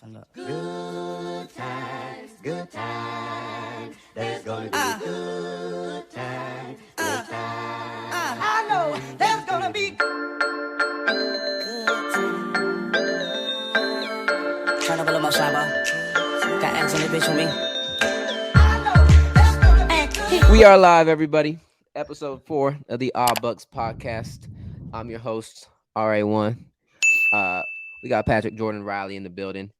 Turn up. Good times, good times. There's gonna be good times, good times. I know there's gonna be good times. Turn up a little more, Shabba. Got Allison and bitch with me. I know there's gonna be good. We are live, everybody. Episode 4 of the Odd Bucks podcast. I'm your host, RA1. We got Patrick Jordan Riley in the building.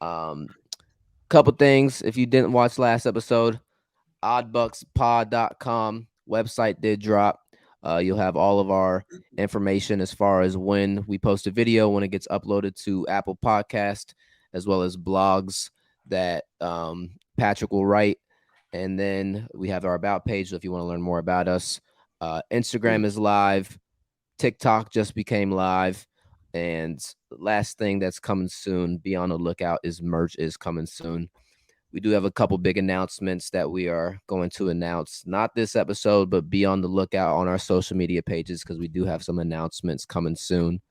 Couple things. If you didn't watch last episode, oddbuckspod.com website did drop. You'll have all of our information as far as when we post a video, when it gets uploaded to Apple Podcast, as well as blogs that Patrick will write. And then we have our About page, so if you want to learn more about us. Instagram is live. TikTok just became live. And last thing that's coming soon, be on the lookout, is merch is coming soon. We do have a couple big announcements that we are going to announce. Not this episode, but be on the lookout on our social media pages because we do have some announcements coming soon.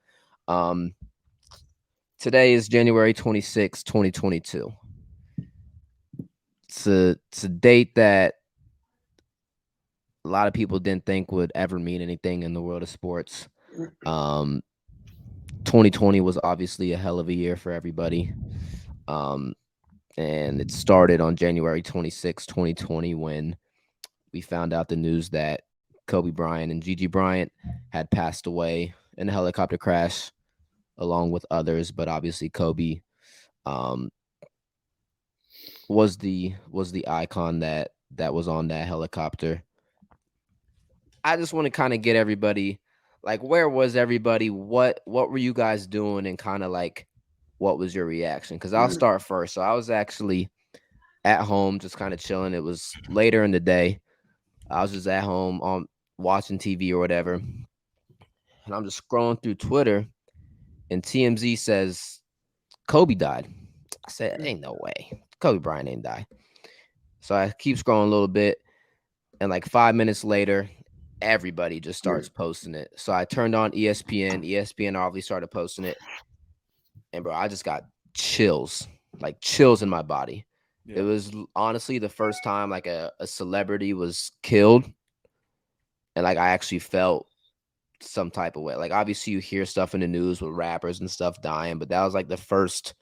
Today is January 26, 2022. It's a date that a lot of people didn't think would ever mean anything in the world of sports. 2020 was obviously a hell of a year for everybody. And it started on January 26, 2020, when we found out the news that Kobe Bryant and Gigi Bryant had passed away in a helicopter crash, along with others. But obviously Kobe was the icon that was on that helicopter. I just want to kind of get everybody, like, where was everybody? What were you guys doing? And kind of like, what was your reaction? Because I'll start first. So I was actually at home, just kind of chilling. It was later in the day. I was just at home on watching TV or whatever. And I'm just scrolling through Twitter, and TMZ says Kobe died. I said, ain't no way. Kobe Bryant ain't die. So I keep scrolling a little bit, and like 5 minutes later, everybody just starts posting it. So I turned on ESPN. ESPN obviously started posting it. And bro, I just got chills in my body. Yeah. It was honestly the first time like a celebrity was killed. And like I actually felt some type of way. Like obviously you hear stuff in the news with rappers and stuff dying, but that was like the first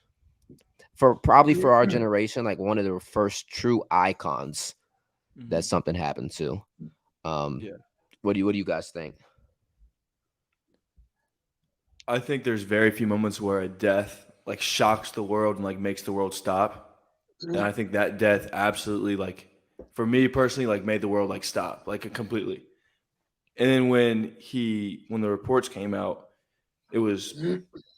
for our generation, like one of the first true icons that something happened to. What do you guys think? I think there's very few moments where a death like shocks the world and like makes the world stop. And I think that death absolutely, like, for me personally, like made the world like stop, like completely. And then when the reports came out, it was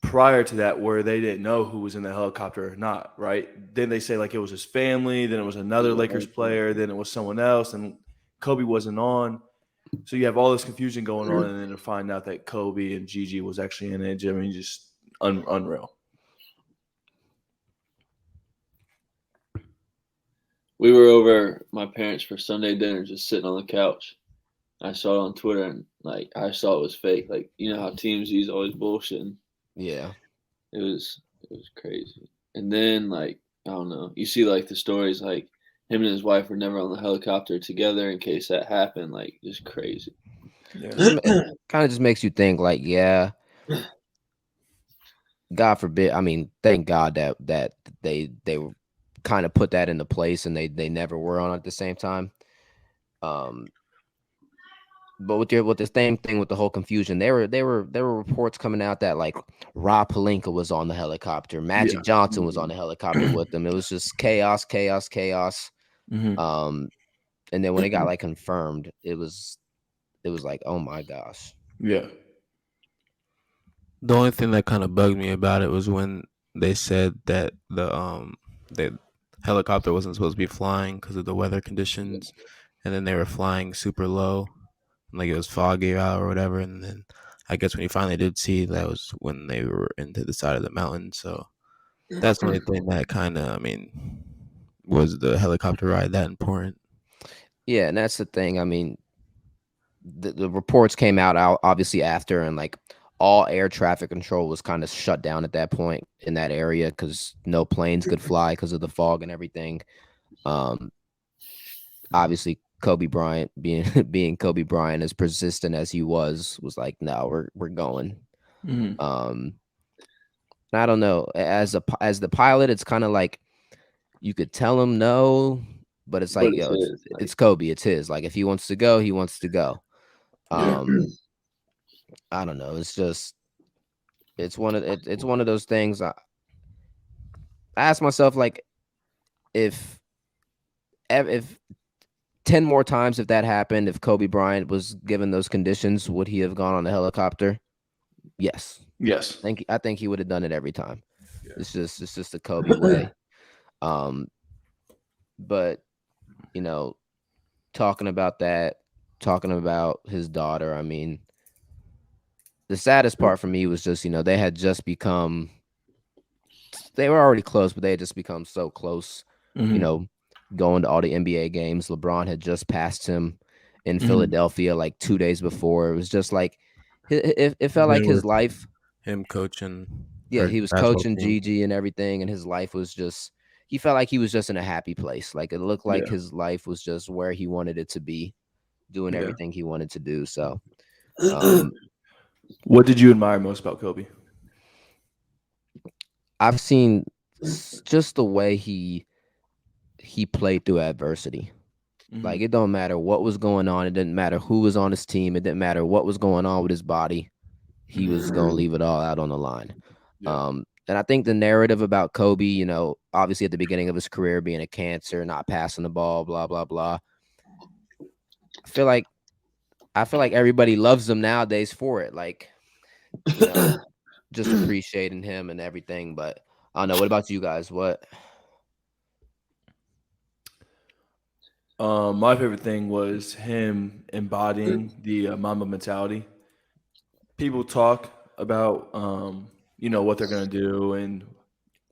prior to that where they didn't know who was in the helicopter or not, right? Then they say like it was his family, then it was another Lakers player, then it was someone else, and Kobe wasn't on. So you have all this confusion going on, and then to find out that Kobe and Gigi was actually in it, I mean, just unreal. We were over my parents for Sunday dinner, just sitting on the couch. I saw it on Twitter, and like I saw it was fake. Like, you know how TMZ is always bullshitting. Yeah, it was crazy. And then like I don't know, you see like the stories like him and his wife were never on the helicopter together in case that happened. Like, just crazy. Yeah. It kind of just makes you think like, yeah, God forbid. I mean, thank God that they kind of put that into place and they never were on at the same time. But with the same thing with the whole confusion, there were reports coming out that like Rob Pelinka was on the helicopter, Magic Johnson was on the helicopter with them. It was just chaos. Mm-hmm. And then when it got like confirmed, it was like, oh my gosh. Yeah. The only thing that kind of bugged me about it was when they said that the helicopter wasn't supposed to be flying because of the weather conditions, and then they were flying super low, like it was foggy out or whatever. And then I guess when you finally did see, that was when they were into the side of the mountain. So that's the only thing that kind of, I mean, was the helicopter ride that important? Yeah, and that's the thing. I mean, the reports came out obviously after, and like all air traffic control was kind of shut down at that point in that area because no planes could fly because of the fog and everything. Obviously, Kobe Bryant being being Kobe Bryant, as persistent as he was like, no, we're going. Mhm. I don't know. As the pilot, it's kind of like you could tell him no, but it's like, But it's yo, his. it's Kobe, it's his. Like if he wants to go, he wants to go. Yeah. I don't know. It's just it's one of those things. I ask myself like if 10 more times if that happened, if Kobe Bryant was given those conditions, would he have gone on the helicopter? Yes. Yes. I think he would have done it every time. Yeah. It's just the Kobe way. But you know, talking about his daughter, I mean, the saddest part for me was just, they had just become, they were already close, but they had just become so close, Mhm. Going to all the NBA games. LeBron had just passed him in Mhm. Philadelphia like 2 days before. It was just like, it felt like Then his with life. him coaching, Yeah, or he was basketball coaching team. Gigi and everything, and his life was just, he felt like he was just in a happy place. Like it looked like Yeah. his life was just where he wanted it to be, doing Yeah. everything he wanted to do. So, um, What did you admire most about Kobe? I've seen just the way he played through adversity. Like it don't matter what was going on, it didn't matter who was on his team, it didn't matter what was going on with his body. He was gonna leave it all out on the line. Yeah. And I think the narrative about Kobe, obviously at the beginning of his career being a cancer, not passing the ball, blah blah blah. I feel like everybody loves him nowadays for it. Like, just appreciating him and everything. But I don't know. What about you guys? What? My favorite thing was him embodying the Mamba mentality. People talk about, what they're gonna do and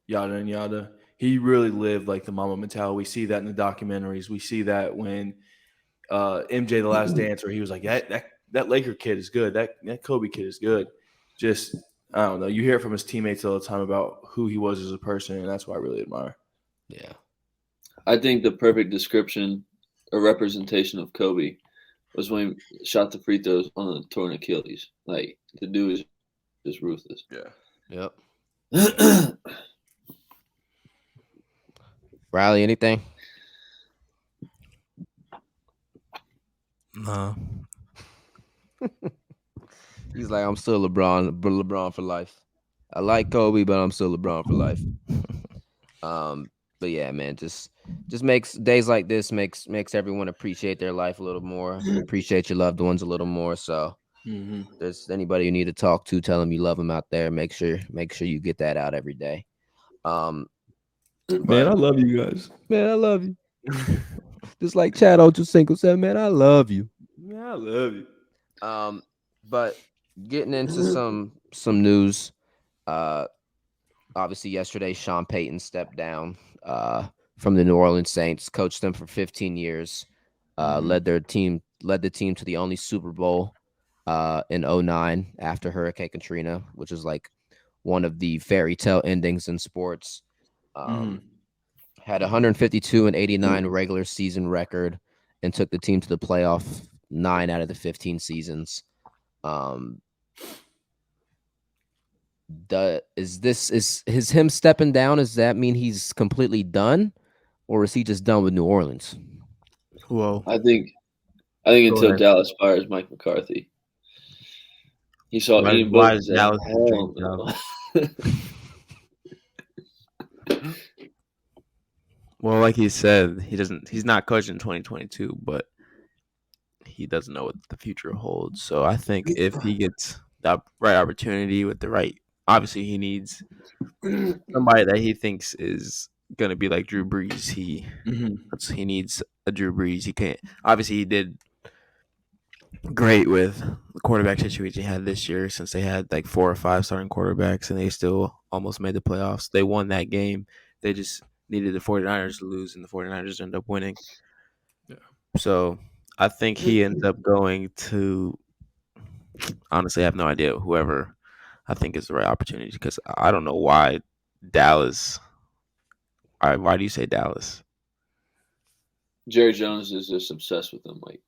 yada and yada. He really lived like the Mamba mentality. We see that in the documentaries. We see that when MJ The Last Dance, where he was like, that Laker kid is good. That Kobe kid is good. Just I don't know. You hear it from his teammates all the time about who he was as a person, and that's what I really admire. Yeah. I think the perfect description or representation of Kobe was when he shot the free throws on the torn Achilles. Like the dude is just ruthless. Yeah. Yep. Riley, anything? No. He's like, I'm still LeBron for life. I like Kobe, but I'm still LeBron for life. But yeah, man, just makes days like this makes everyone appreciate their life a little more, appreciate your loved ones a little more. So, if there's anybody you need to talk to, tell them you love them out there. Make sure you get that out every day. Man, I love you guys. Man, I love you. Just like Chad Ochocinco said, man, I love you. Man, I love you. But getting into some news, obviously yesterday Sean Payton stepped down from the New Orleans Saints, coached them for 15 years, led the team to the only Super Bowl in 2009 after Hurricane Katrina, which is like one of the fairy tale endings in sports. Had 152 and 89 regular season record and took the team to the playoff 9 out of the 15 seasons. Is him stepping down? Does that mean he's completely done, or is he just done with New Orleans? Well, I think until Dallas fires Mike McCarthy. He saw Ian Book and said, "Hell no." Well, like he said, he's not coaching in 2022, but he doesn't know what the future holds. So I think if he gets the right opportunity with the right, obviously he needs somebody that he thinks is going to be like Drew Brees. He needs a Drew Brees. He can't. Obviously, he did great with the quarterback situation he had this year, since they had like 4 or 5 starting quarterbacks and they still almost made the playoffs. They won that game. They just needed the 49ers to lose, and the 49ers ended up winning. Yeah. So I think he ends up going to, honestly, I have no idea, whoever I think it's the right opportunity because I don't know why Dallas. All right, why do you say Dallas? Jerry Jones is just obsessed with him. Like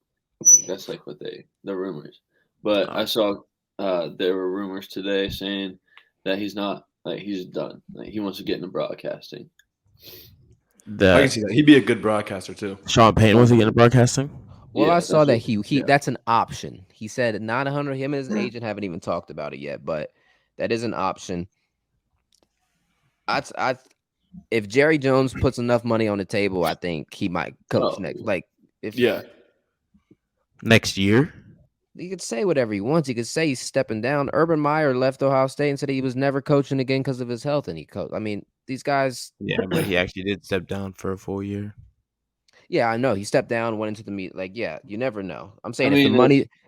that's like what the rumors. But I saw there were rumors today saying that he's not like he's done. Like he wants to get into broadcasting. I can see that. He'd be a good broadcaster too. Sean Payton wants to get into broadcasting. Well, Yeah, I saw that that's he that's an option. He said 900. Him and his agent haven't even talked about it yet, but that is an option. If Jerry Jones puts enough money on the table, I think he might coach next. Like Next year. He could say whatever he wants. He could say he's stepping down. Urban Meyer left Ohio State and said he was never coaching again because of his health, and he coached. I mean, these guys. Yeah, but he actually did step down for a full year. Yeah, I know. He stepped down, went into the meet. Like, yeah, you never know. I'm saying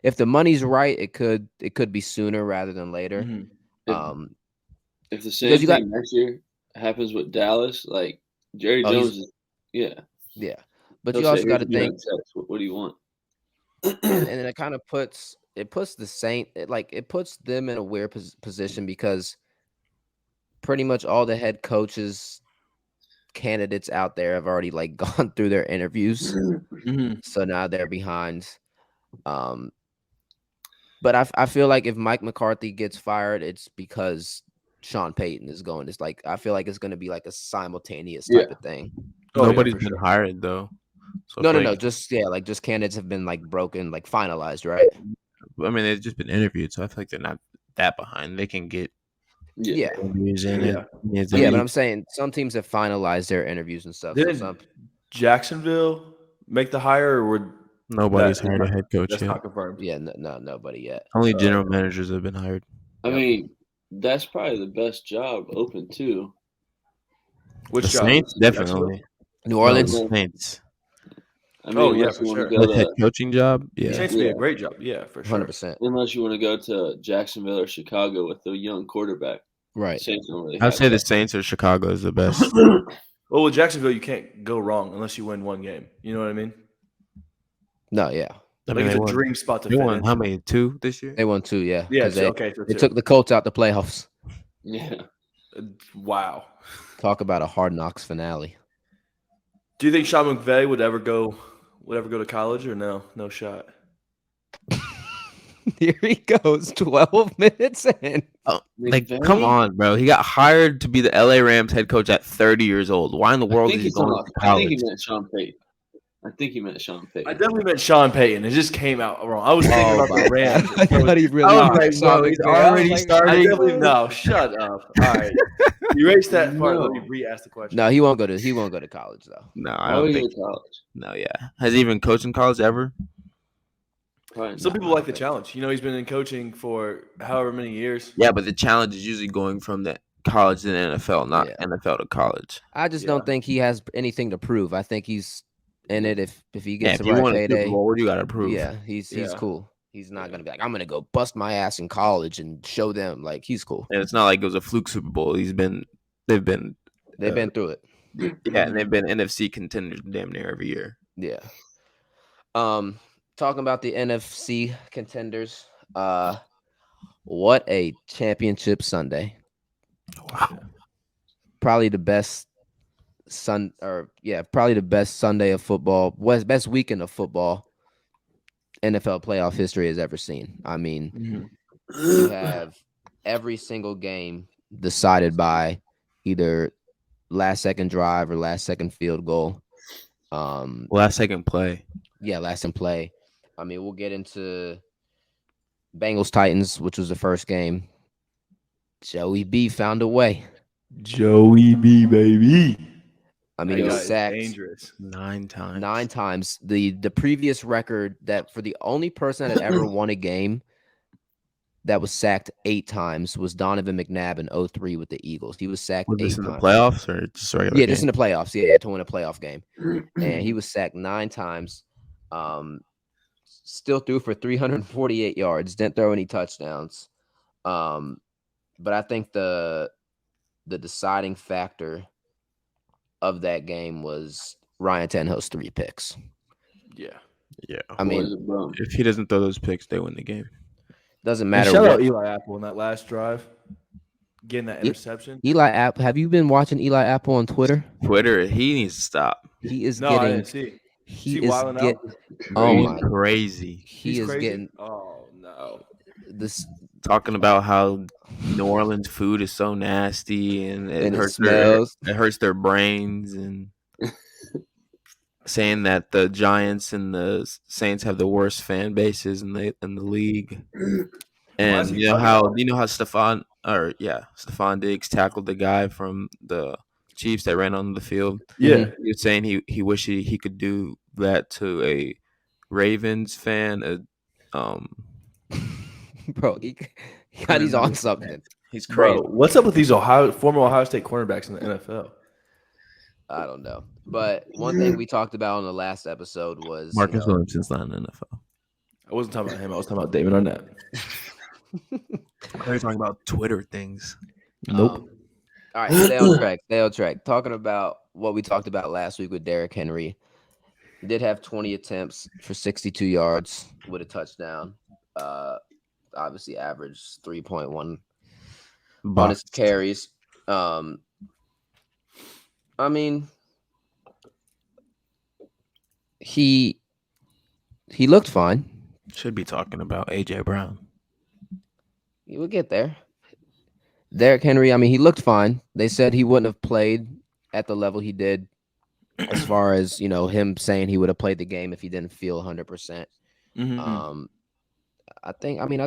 if the money's right, it could be sooner rather than later. Mm-hmm. If the same thing next year happens with Dallas, like Jerry Jones is, yeah. But you also got to think, what do you want? and then it kind of puts the Saints, it puts them in a weird position because pretty much all the head coaches candidates out there have already like gone through their interviews, so now they're behind. But I feel like if Mike McCarthy gets fired, it's because Sean Payton is going. It's like I feel like it's going to be like a simultaneous type of thing. Nobody's been hired though. So no, just candidates have been like broken, like finalized, right? I mean, they've just been interviewed, so I feel like they're not that behind. They can get interviews in. But I'm saying some teams have finalized their interviews and stuff. Did Jacksonville make the hire, or would nobody's hired a head coach that's yet? Not confirmed. Yeah, no, nobody yet. Only general managers have been hired. I mean, that's probably the best job open too. Which the job? Saints, definitely. New Orleans Saints. I mean, for sure. The head coaching job, The Saints would be a great job, for sure. 100%. Unless you want to go to Jacksonville or Chicago with the young quarterback, right? Saints don't really I'd say the Saints or Chicago is the best. Well, with Jacksonville, you can't go wrong unless you win one game. You know what I mean? No, yeah. I mean, it's a dream spot to they fit won in. How many? 2 this year? They won 2, yeah. Yeah, they two. took the Colts out the playoffs. Yeah. Wow. Talk about a Hard Knocks finale. Do you think Sean McVay would ever go to college, or no? No shot. Here he goes, 12 minutes in. Oh, come on, bro. He got hired to be the LA Rams head coach at 30 years old. Why in the world is he going to college? I think he meant Sean Payton. I definitely meant Sean Payton. It just came out wrong. I was thinking about the Rams. I thought he really he's already starting. No, shut up. All right. Erase that part. Let me re-ask the question. No, he won't go to college though. No, I don't think college. No, yeah. Has he even coached in college ever? Some people like the challenge. He's been in coaching for however many years. Yeah, but the challenge is usually going from the college to the NFL, not NFL to college. I just don't think he has anything to prove. I think he's in it if he gets the right payday. What do you got to prove? Yeah, he's cool. He's not gonna be like, I'm gonna go bust my ass in college and show them. Like, he's cool. And it's not like it was a fluke Super Bowl. They've been through it. Yeah, and they've been NFC contenders damn near every year. Yeah. Talking about the NFC contenders, what a championship Sunday! Wow, probably the best probably the best Sunday of football, best weekend of football NFL playoff history has ever seen. I mean, you have every single game decided by either last second drive or last second field goal. Last second play. Yeah, last in play. I mean, we'll get into Bengals Titans, which was the first game. Joey B found a way. Joey B, baby. I mean, he was sacked dangerous 9 times. 9 times. The previous record that for the only person that had ever won a game that was sacked 8 times was Donovan McNabb in 2003 with the Eagles. He was sacked 8 times. In the playoffs or just regular? Yeah, just in the playoffs. Yeah, to win a playoff game. And he was sacked 9 times. Still threw for 348 yards. Didn't throw any touchdowns. But I think the deciding factor of that game was Ryan Tannehill's 3 picks. Yeah. Yeah. I mean, if he doesn't throw those picks, they win the game. Doesn't And matter shout what. out Eli Apple on that last drive, getting that interception. Eli Apple. Have you been watching Eli Apple on Twitter? Twitter, he needs to stop. He is No, I getting. didn't see. He he is wilding get. out? Oh He's my! crazy. He He's is crazy? getting Oh no. this, Talking about how New Orleans food is so nasty and and it hurts smells. it hurts their brains, and saying that the Giants and the Saints have the worst fan bases in the league. And is he you know talking how about? Stephon Diggs tackled the guy from the Chiefs that ran on the field. Yeah. He was saying he wished he could do that to a Ravens fan. Bro, he got he's on something. He's crazy. Bro, what's up with these former Ohio State cornerbacks in the NFL? I don't know. But one thing we talked about on the last episode was Marcus Williamson's not in the NFL. I wasn't talking about him. I was talking about David Arnett. They're talking about Twitter things. Nope. All right, stay on track. Stay on track. Talking about what we talked about last week with Derrick Henry. He did have 20 attempts for 62 yards with a touchdown. Obviously averaged 3.1 on his carries. I mean, he looked fine. Should be talking about AJ Brown. He would get there. Derrick Henry, I mean, he looked fine. They said he wouldn't have played at the level he did, as far as, him saying he would have played the game if he didn't feel 100%. Mm-hmm. I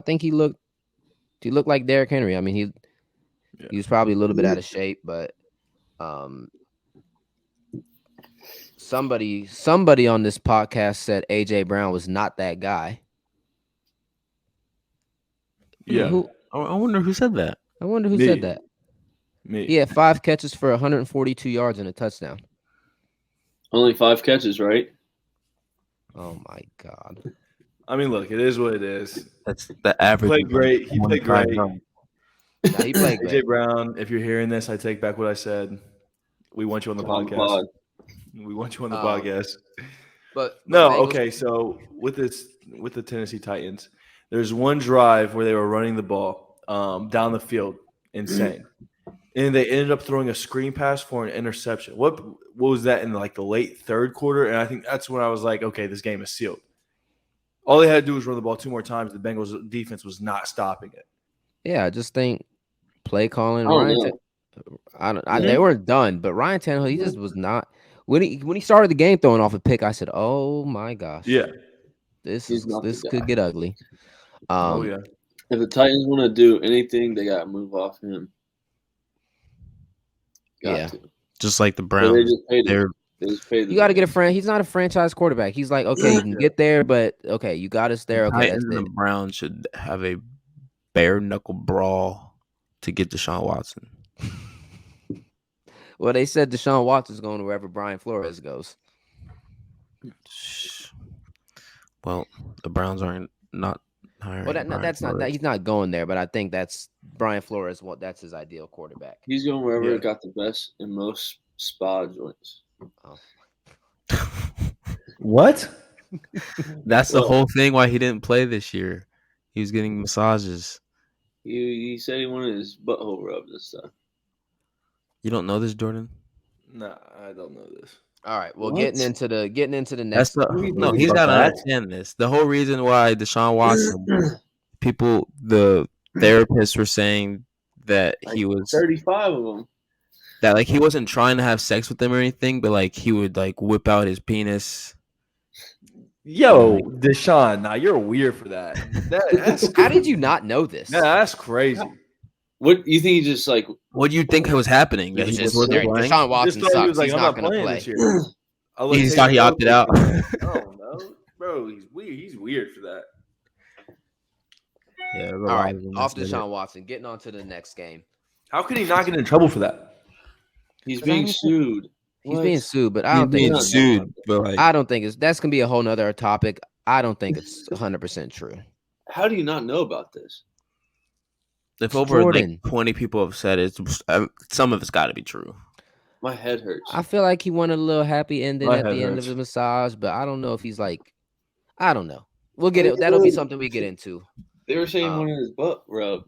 think he looked like Derrick Henry. I mean, he was probably a little bit out of shape, but somebody on this podcast said AJ Brown was not that guy. Yeah. I wonder who said that. I wonder who Me. said that. Me. He had 5 catches for 142 yards and a touchdown. Only 5 catches, right? Oh my God. I mean, look, it is what it is. That's the average. He played great. Nah, he played AJ great. Brown, if you're hearing this, I take back what I said. We want you on the podcast. We want you on the podcast. But No, Bengals- okay. So with the Tennessee Titans, there's one drive where they were running the ball down the field, insane, and they ended up throwing a screen pass for an interception. What was that in like the late third quarter? And I think that's when I was like, okay, this game is sealed. All they had to do was run the ball 2 more times. The Bengals defense was not stopping it. Yeah, I just think play calling. Oh, They weren't done, but Ryan Tannehill, he just was not. When he started the game throwing off a pick, I said, "Oh my gosh, Yeah. this He's not the could guy. get ugly." Oh yeah. If the Titans want to do anything, they got to move off him. Yeah. To. Just like the So Browns. they just paid him. They're They just paid You got to get a friend. He's not a franchise quarterback. He's like, okay, you can get there, but okay, you got us there. Okay, Titans that's and it. the Browns should have a bare knuckle brawl to get Deshaun Watson. Well, they said Deshaun Watson's going wherever Brian Flores goes. Well, the Browns aren't not hiring. Well, that's not that. Flores. He's not going there, but I think that's Brian Flores. That's his ideal quarterback. He's going wherever Yeah. it got the best and most spa joints. What? That's the Well- whole thing why he didn't play this year. He was getting massages. He said he wanted his butthole rubbed and stuff. You don't know this, Jordan? Nah, I don't know this. All right. Well, What? getting into the That's next. no. He's got to understand this. The whole reason why Deshaun Watson, the therapists were saying that he was 35 of them. that like he wasn't trying to have sex with them or anything, but like he would like whip out his penis. Yo, Deshaun, nah, you're weird for that. That's How did you not know this? that's crazy. What you think? He just like What do you think was happening? That He he just just wasn't there. playing? Deshaun Watson Just thought he sucks. was like, He's I'm not not going to playing play. this year. He just thought he opted out. Oh no, bro, he's weird. He's weird for that. Yeah, All right. Off Deshaun Watson. Getting on to the next game. How could he not get in trouble for that? he's Because I being don't sued. He's What? being sued, but I He's don't think being it's. sued, but like I don't think it's. That's gonna be a whole nother topic. I don't think it's 100% true. How do you not know about this? if over Jordan. like 20 people have said it, some of it's got to be true. My head hurts. I feel like he wanted a little happy ending My at head the end of hurts. the massage, but I don't know if he's like. I don't know. We'll get it. That'll be something we get into. They were saying one of his butt rub,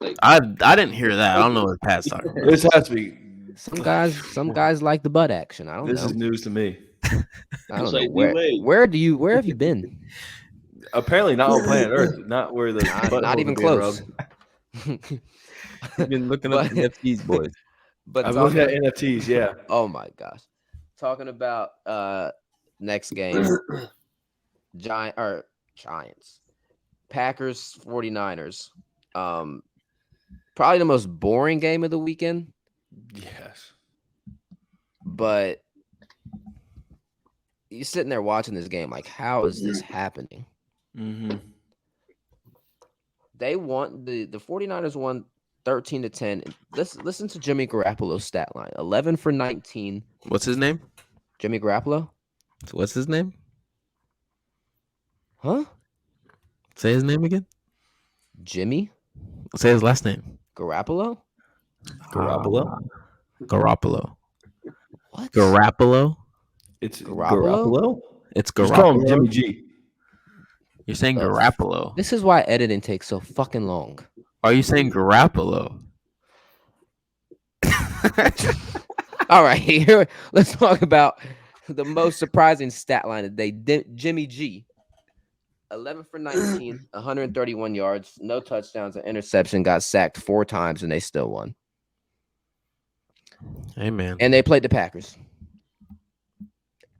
like. I didn't hear that. I don't know what Pat's talking about. This has to be. Some guys like the butt action. I don't This know. is news to me. I don't It's know. like Where have you been? Apparently not on planet Earth, not where the Not even close. You've been looking up NFTs, boys. But I'm looking at NFTs. Yeah. Oh my gosh. Talking about next game. Giants. Packers 49ers. Probably the most boring game of the weekend. Yes. But you're sitting there watching this game like, how is this happening? Mm-hmm. They won the 49ers won 13-10. Listen to Jimmy Garoppolo's stat line. 11 for 19. What's his name? Jimmy Garoppolo? What's his name? Huh? Say his name again. Jimmy Say his last name. Garoppolo? Garoppolo. Garoppolo. What? Garoppolo. It's Garoppolo? It's Just call him Garoppolo. Jimmy G. You're saying Garoppolo. This is why editing takes so fucking long. Are you saying Garoppolo? All right, here let's talk about the most surprising stat line of the day. Jimmy G. 11 for 19, 131 yards, no touchdowns, an interception, got sacked 4 times, and they still won. Hey, man. And they played the Packers.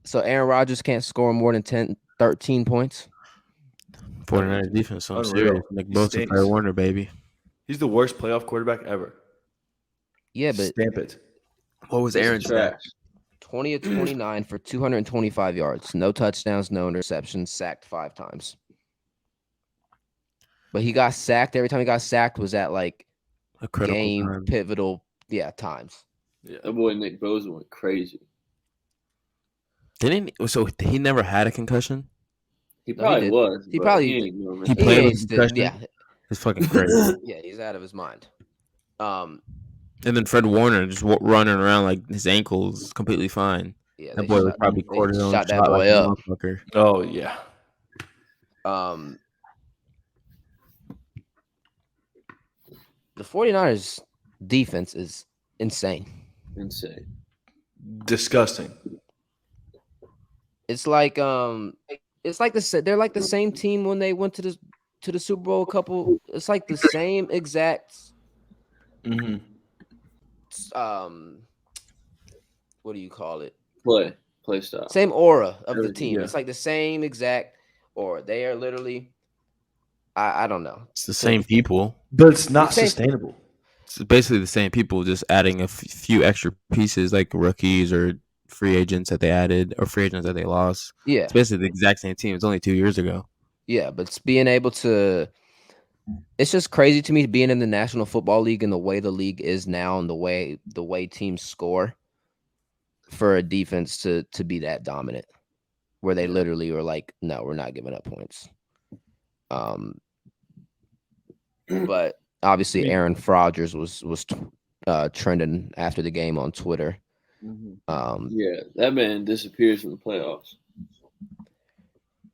So Aaron Rodgers can't score more than 13 points. 49ers defense, so I'm Unreal. serious. Nick He Bosa, stinks. Fred Warner, baby. He's the worst playoff quarterback ever. Yeah, but Stamp it. What was It's Aaron's stat? trash. 20 of 29 for 225 yards, no touchdowns, no interceptions, sacked 5 times. But he got sacked. Every time he got sacked was at like A critical game time. pivotal, times. Yeah. That boy Nick Bosa went crazy. Didn't he, so he never had a concussion? He No, he probably did. was. He but probably- ain't ignoring he it. played with He's concussion? yeah, It's fucking crazy. yeah, he's out of his mind. And then Fred Warner just running around like his ankles completely fine. Yeah, That they boy was shot- probably they cortisone shot that shot boy like a up. motherfucker. Oh yeah. The 49ers defense is insane. Insane. Disgusting. It's like they're like the same team when they went to the Super Bowl a couple. It's like the same exact Mm-hmm. what do you call it? Play style. Same aura of the Everything, team. yeah. It's like the same exact aura. They are literally I don't know. It's the same people. But it's not Same- sustainable. It's basically the same people, just adding a few extra pieces like rookies or free agents that they added or free agents that they lost. Yeah. It's basically the exact same team. It's only 2 years ago. Yeah, but it's being able to it's just crazy to me being in the National Football League and the way the league is now and the way teams score for a defense to be that dominant. Where they literally were like, no, we're not giving up points. But obviously Aaron Rodgers was trending after the game on Twitter. Yeah, that man disappears from the playoffs.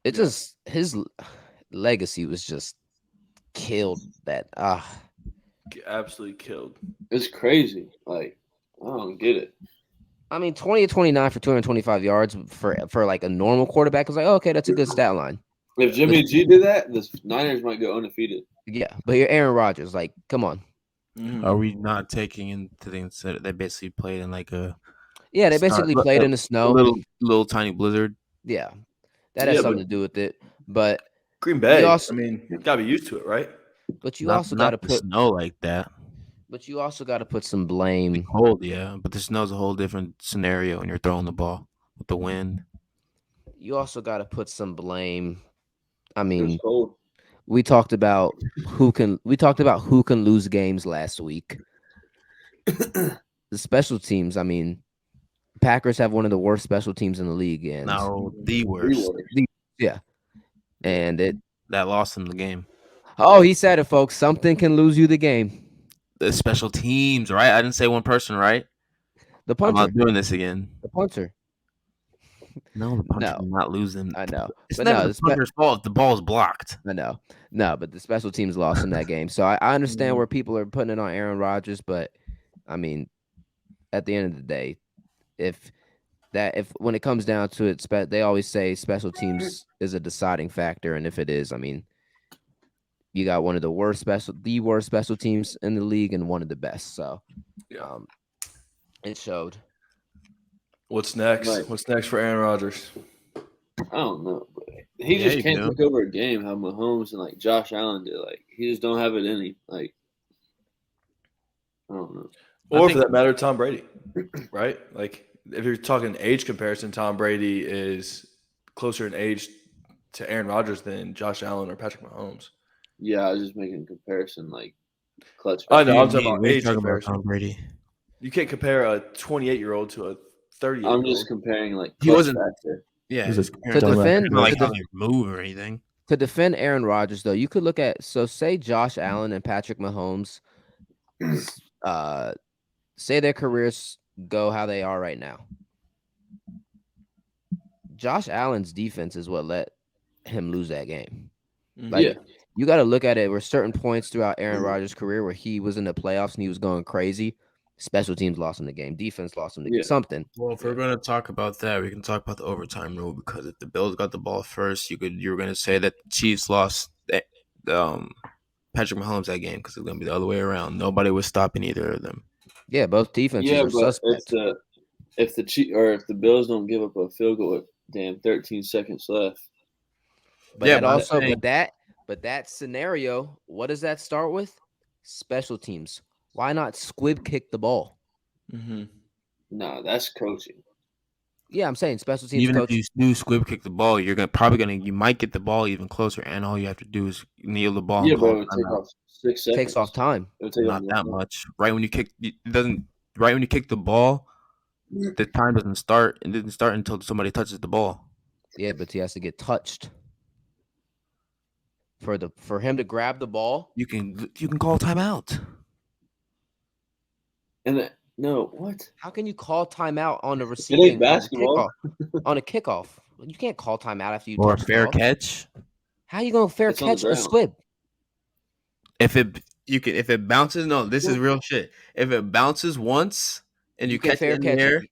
It just his legacy was just killed. Absolutely killed. It's crazy. Like, I don't get it. I mean, 20 of 29 for 225 yards for like a normal quarterback is like, oh, okay, that's a good stat line. If Jimmy G did that, the Niners might go undefeated. Yeah, but you're Aaron Rodgers. Like, come on. Mm-hmm. Are we not taking into the consider they basically played in like a Yeah, they basically played in the snow. little tiny blizzard? Yeah, that has Yeah, something but- to do with it. But Green Bay. You also- I mean, you gotta be used to it, right? you Not- also not got to the put snow like that. but you also got to put some blame. Cold, yeah, but the snow's a whole different scenario when you're throwing the ball with the wind. You also got to put some blame. I It was mean, cold. we talked about who can lose games last week. The special teams. I mean, Packers have one of the worst special teams in the league, and No, the worst. and it. That lost them the game. Oh, he said it, folks. Something can lose you the game. The special teams, right? I didn't say one person, right? The I'm punter. not doing this again. The punter. No, the punter No. did not lose them. I know. It's But never no, the punter's fault if the ball's blocked. I know. No, but the special teams lost in that game. So I understand where people are putting it on Aaron Rodgers, but I mean, at the end of the day, if when it comes down to it, they always say special teams is a deciding factor, and if it is, I mean, you got one of the worst special teams in the league and one of the best. So, it showed. What's next? Right. What's next for Aaron Rodgers? I don't know. But he just you can't do. take over a game how Mahomes and like Josh Allen did. Like he just don't have it in him. Like I don't know. Or for that matter, Tom Brady, right? Like if you're talking age comparison, Tom Brady is closer in age to Aaron Rodgers than Josh Allen or Patrick Mahomes. Yeah, I was just making a comparison, like clutch. I know. I'm talking about We're age talking about comparison. Tom Brady. You can't compare a 28-year-old to a 30-year-old. I'm just comparing like He clutch wasn't- factor. Yeah, He's it's a compared to to defend- not like to how they move or anything. To defend Aaron Rodgers, though, you could look at say Josh Allen and Patrick Mahomes, say their careers go how they are right now. Josh Allen's defense is what let him lose that game. Like, Yeah. you got to look at it where certain points throughout Aaron Rodgers' career where he was in the playoffs and he was going crazy. Special teams lost him the game. Defense lost him the game. Yeah. Something. Well, if we're going to talk about that, we can talk about the overtime rule because if the Bills got the ball first, you were going to say that the Chiefs lost Patrick Mahomes that game because it's going to be the other way around. Nobody was stopping either of them. Yeah, both defenses Yeah, were but suspect. if the Bills don't give up a field goal with 13 seconds left. But Yeah, that but I'm also, saying- but that scenario, what does that start with? Special teams. Why not squib kick the ball? Mm-hmm. No, that's coaching. Yeah, I'm saying special teams Even coach. if you do squib kick the ball, you might get the ball even closer, and all you have to do is kneel the ball. Yeah, and but call it would take timeout. off 6 seconds. takes off time. It would take Not off that more. much. Right when you kick, Right when you kick the ball, the time doesn't start. It didn't start until somebody touches the ball. Yeah, but he has to get touched. For him to grab the ball, You can call timeout. No, what? how can you call timeout on the It receiving ain't basketball. on a kickoff? You can't call timeout after you Or a touch the fair ball. catch. How you gonna fair It's on the catch a ground. squib? If it bounces, no, this is real shit. If it bounces once and you can catch fair it in the catch air, it.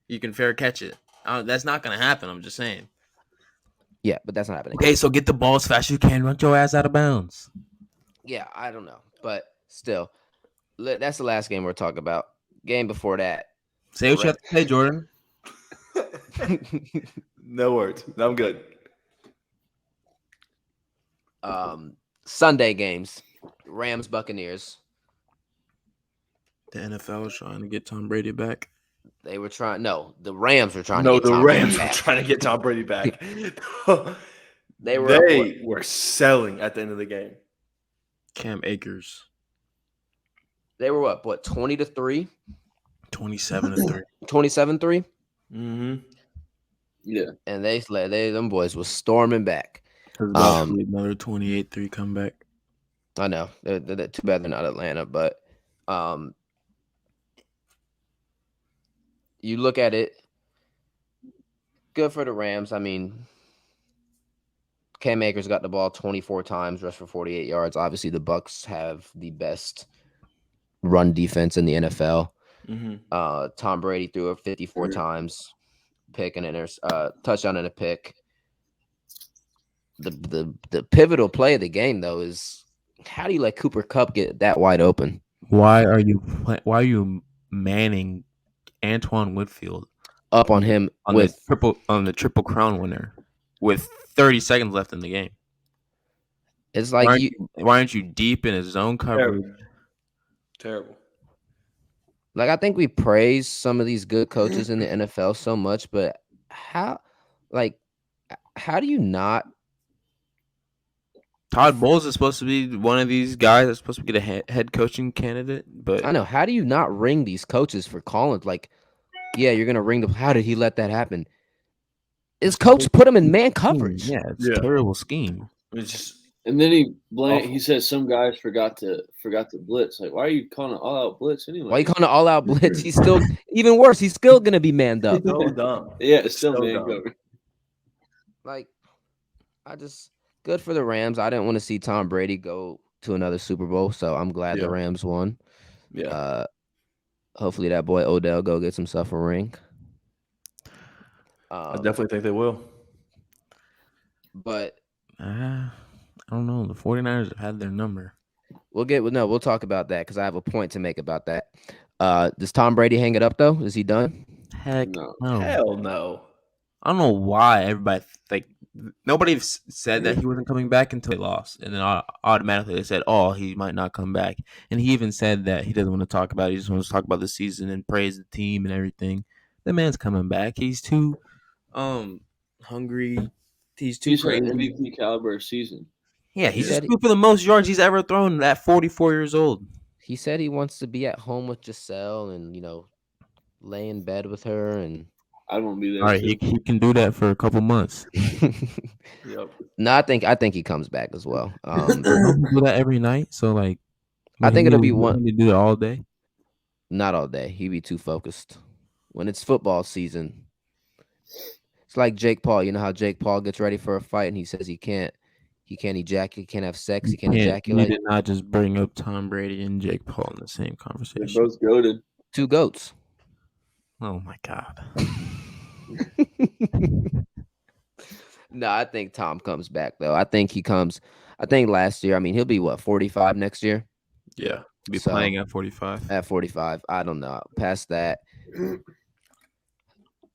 you can fair catch it. That's not gonna happen. I'm just saying. Yeah, but that's not happening. Okay, so get the ball as fast as you can. Run your ass out of bounds. Yeah, I don't know, but still, that's the last game we're talking about. Game before that. Say what you have to say, Jordan. No words. I'm good. Sunday games. Rams Buccaneers. The NFL was trying to get Tom Brady back. They were trying. No, the Rams were trying. No, to get the Tom Brady Rams were back. trying to get Tom Brady back. They were. They were selling at the end of the game. Cam Akers, They were what? 20-3, 27-3. 27-3, Mm-hmm. Yeah. and them boys was storming back. Another 28-3 comeback. I know. They're too bad they're not Atlanta, but you look at it. Good for the Rams. I mean, Cam Akers got the ball 24 times, rushed for 48 yards. Obviously, the Bucs have the best run defense in the NFL. Mm-hmm. Tom Brady threw it 54 times, pick and touchdown and a pick. The pivotal play of the game though is how do you let Cooper Kupp get that wide open? Why are you manning Antoine Whitfield Up on him on the triple crown winner with 30 seconds left in the game? It's like why aren't you deep in his zone coverage? Terrible. Like I think we praise some of these good coaches in the NFL so much, but how do you not? Todd Bowles is supposed to be one of these guys that's supposed to get a head coaching candidate, but I know. How do you not ring these coaches for calling? Like, yeah, you're gonna ring them. How did he let that happen? His coach put him in man coverage. Yeah, it's a terrible scheme. It's just And then he said some guys forgot to blitz. Like, why are you calling it all out blitz anyway? Why you calling it all out blitz? He's still even worse. He's still gonna be manned up. So dumb. Yeah, it's still So man dumb. cover. Like, good for the Rams. I didn't want to see Tom Brady go to another Super Bowl, so I'm glad the Rams won. Yeah. Hopefully that boy Odell go get himself a ring. I definitely think they will. But I don't know. The 49ers have had their number. We'll talk about that because I have a point to make about that. Does Tom Brady hang it up though? Is he done? Heck No. Hell no. I don't know why everybody nobody said that he wasn't coming back until he lost, and then automatically they said, "Oh, he might not come back." And he even said that he doesn't want to talk about it. He just wants to talk about the season and praise the team and everything. The man's coming back. He's too hungry. He's too He's crazy. an MVP caliber season. Yeah, he's just for the most yards he's ever thrown at 44 years old. He said he wants to be at home with Giselle and lay in bed with her and. I won't be there. All right, he can do that for a couple months. Yep. No, I think he comes back as well. Do that every night, so like, I think it'll be one. To do it all day. Not all day. He'd be too focused. When it's football season, it's like Jake Paul. You know how Jake Paul gets ready for a fight and he says he can't ejaculate, he can't have sex, he can't ejaculate. You did not just bring up Tom Brady and Jake Paul in the same conversation. They're both goated. 2 goats. Oh my God. No, I think Tom comes back though. I think he comes. I think last year. I mean, he'll be 45 next year. Yeah, he'll be playing at 45. At 45, I don't know. Past that.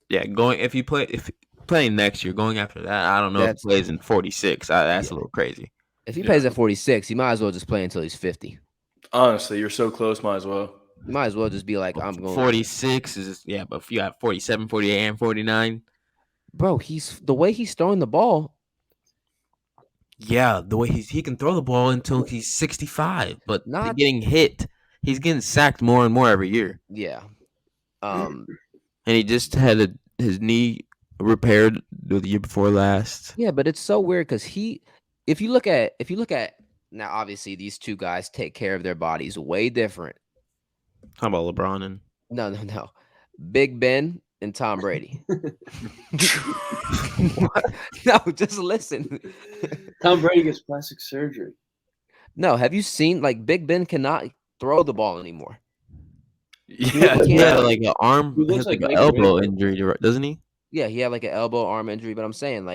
Yeah, if playing next year, going after that, I don't know if he plays in 46. That's a little crazy. If he plays at 46, he might as well just play until he's 50. Honestly, you're so close. Might as well. You might as well just be like, I'm going. 46 is but if you got 47, 48, and 49. Bro, the way he's throwing the ball. Yeah, the way he can throw the ball until he's 65, but Not getting hit. He's getting sacked more and more every year. Yeah. And he just had his knee repaired the year before last. Yeah, but it's so weird because if you look at now, obviously these two guys take care of their bodies way different. How about LeBron and No. Big Ben and Tom Brady. No, just listen. Tom Brady gets plastic surgery. No, have you seen Big Ben cannot throw the ball anymore? Yeah, he had like an arm, He looks like like an Baker elbow Mayfield. injury, doesn't he? Yeah, he had like an elbow arm injury, but I'm saying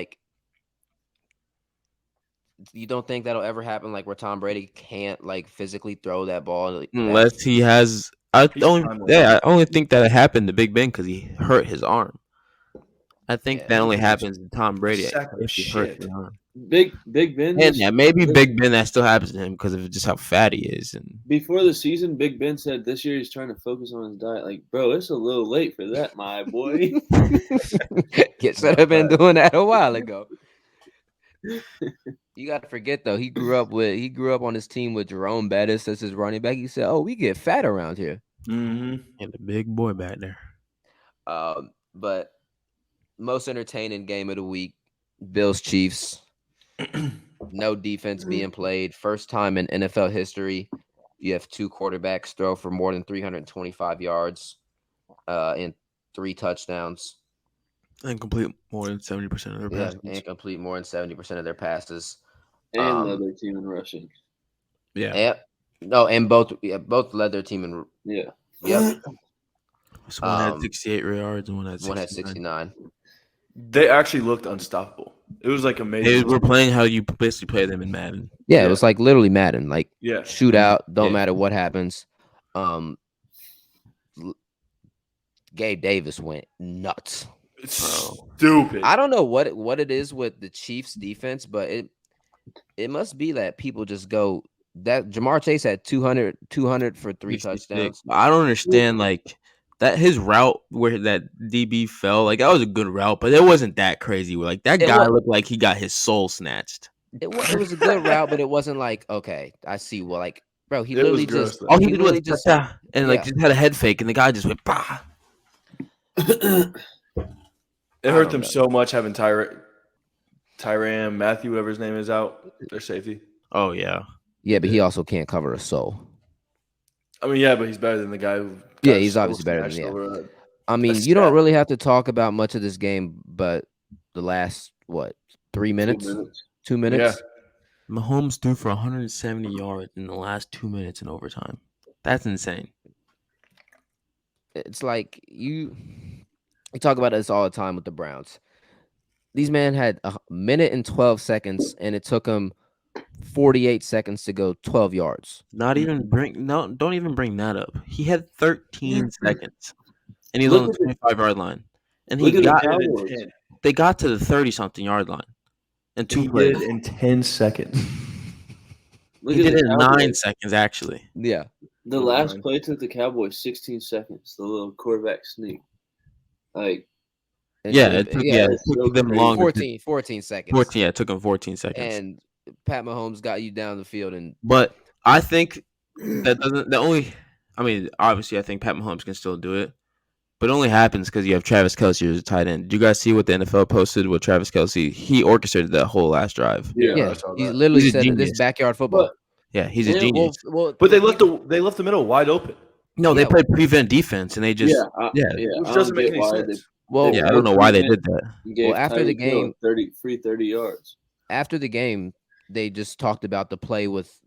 you don't think that'll ever happen where Tom Brady can't physically throw that ball Unless he has. I only think that it happened to Big Ben because he hurt his arm. I think that only happens to Tom Brady if he hurts his arm. Big Ben. And yeah, maybe Big Ben that still happens to him because of just how fat he is. And before the season, Big Ben said this year he's trying to focus on his diet. Like, bro, it's a little late for that, my boy. Should have been doing that a while ago. You got to forget though, he grew up on his team with Jerome Bettis as his running back. He said, "Oh, we get fat around here." And the big boy back there. But most entertaining game of the week, Bills Chiefs. No defense being played. First time in NFL history, you have 2 quarterbacks throw for more than 325 yards and 3 touchdowns. And complete more than 70% of their passes. And complete more than 70% of their passes. And led their team in rushing. Yeah. And both led their team in. Yeah. Yep. So one had 68 yards and one had 69. They actually looked unstoppable. It was amazing. They were playing how you basically play them in Madden. Yeah, it was literally Madden. Shootout, don't matter what happens. Gabe Davis went nuts. It's stupid. I don't know what it is with the Chiefs defense, but it must be that people just go that Jamar Chase had 200 for 3 touchdowns. I don't understand that his route where that DB fell, that was a good route, but it wasn't that crazy. That guy looked like he got his soul snatched. It was a good route, but it wasn't okay, I see. Well, bro, he literally just all he did was just had a head fake, and the guy just went bah. It hurt them so much having Tyrod Tyrann Matthew, whatever his name is, out. Their safety. Oh yeah. Yeah, but he also can't cover a soul. I mean, yeah, but he's better than the guy who. Yeah, got he's so obviously better than smashed yeah. over I mean, you don't really have to talk about much of this game, but the last 3 minutes, 2 minutes. Yeah. Mahomes threw for 170 yards in the last 2 minutes in overtime. That's insane. It's like you talk about this all the time with the Browns. These men had 1 minute and 12 seconds, and it took them 48 seconds to go 12 yards. Don't even bring that up. He had 13 seconds, and he's on the 25-yard line. And they got to the 30-something yard line in 2 plays. Did it in 10 seconds. He did it in 9 seconds, actually. Yeah. The last play took the Cowboys 16 seconds. The little quarterback sneak. Like, it took them longer. 14 seconds. 14, yeah, it took them 14 seconds. And Pat Mahomes got you down the field. But I think that doesn't obviously I think Pat Mahomes can still do it. But it only happens because you have Travis Kelce as a tight end. Did you guys see what the NFL posted with Travis Kelce? He orchestrated that whole last drive. Yeah. He literally said that this is backyard football. Yeah, he's a genius. But they left the middle wide open. No, they played prevent defense, and they just which doesn't make any sense. I don't know why they did that. Well, after the game, 30 yards. After the game, they just talked about the play with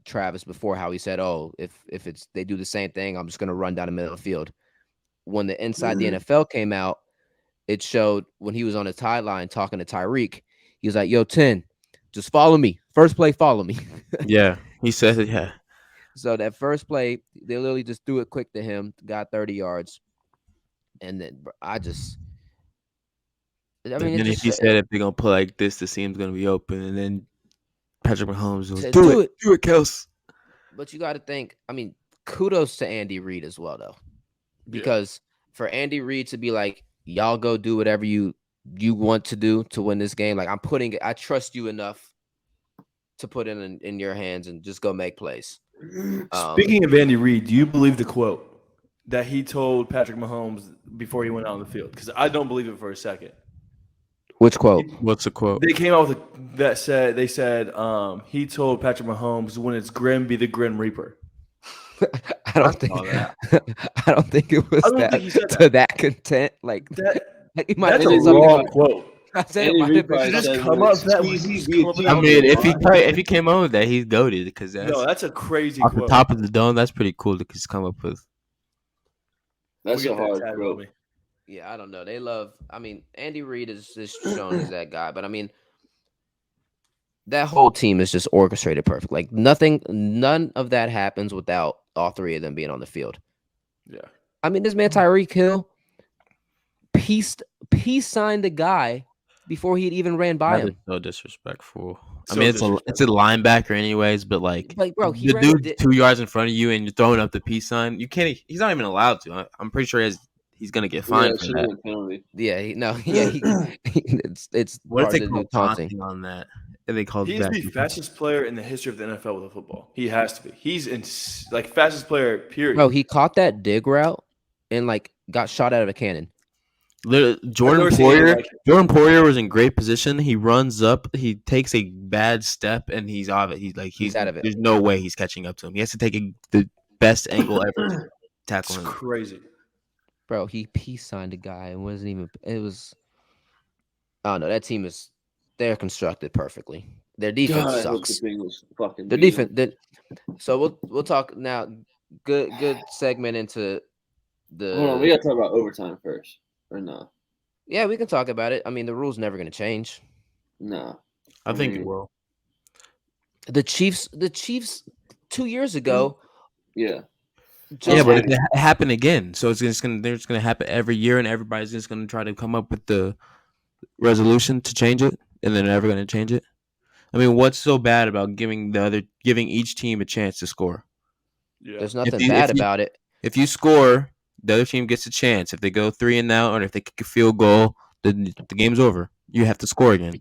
Travis before, how he said, "Oh, if they do the same thing, I'm just going to run down the middle of the field." When the Inside the NFL came out, it showed when he was on the sideline talking to Tyreek. He was like, "Yo, 10, just follow me. First play, follow me." Yeah, he said it. Yeah. So that first play, they literally just threw it quick to him, got 30 yards, and then if he said if they're gonna play like this, the seam's gonna be open, and then Patrick Mahomes was do it, Kels. But you got to think. I mean, kudos to Andy Reid as well, though, because for Andy Reid to be like, "Y'all go do whatever you want to do to win this game," like I trust you enough to put it in your hands and just go make plays. Speaking of Andy Reid, do you believe the quote that he told Patrick Mahomes before he went out on the field? Because I don't believe it for a second. Which quote? What's the quote? They came out with they said he told Patrick Mahomes, "When it's grim, be the Grim Reaper." I don't think it was that content. Like he might that's have a said something wrong quote. I said it might have been just come up that way. I mean, if he came up with that, he's goated because that's a crazy off quote. The top of the dome. That's pretty cool to just come up with. That's a hard quote. Yeah, I don't know. They love. I mean, Andy Reid is shown as that guy, but I mean, that whole team is just orchestrated perfect. Like none of that happens without all three of them being on the field. Yeah, I mean, this man Tyreek Hill, peace signed the guy before he'd even ran by him. So disrespectful. I mean, it's a linebacker anyways, but like bro, the dude 2 yards in front of you and you're throwing up the peace sign. You can't. He's not even allowed to. I'm pretty sure he's gonna get fined for that. It's what if they call taunting on that? And they call he's the fastest player in the history of the NFL with a football. He has to be. He's fastest player. Period. Bro, he caught that dig route and got shot out of a cannon. Jordan Poyer was in great position. He runs up, he takes a bad step, and he's out of it. He's out of it. There's no way he's catching up to him. He has to take the best angle ever to tackle him. It's crazy. Bro, he peace signed a guy and wasn't even. It was. I don't know. That team they're constructed perfectly. Their defense sucks. The defense. So we'll talk now. Good segment into the. Hold on, we gotta talk about overtime first, or no? Yeah, we can talk about it. I mean, the rule's never going to change. No, I think it will. The Chiefs 2 years ago. Yeah. But it happened again. So it's just gonna happen every year, and everybody's just gonna try to come up with the resolution to change it, and they're never gonna change it. I mean, what's so bad about giving each team a chance to score? Yeah. There's nothing bad about it. If you score, the other team gets a chance. If they go 3 and out, or if they kick a field goal, the game's over. You have to score again.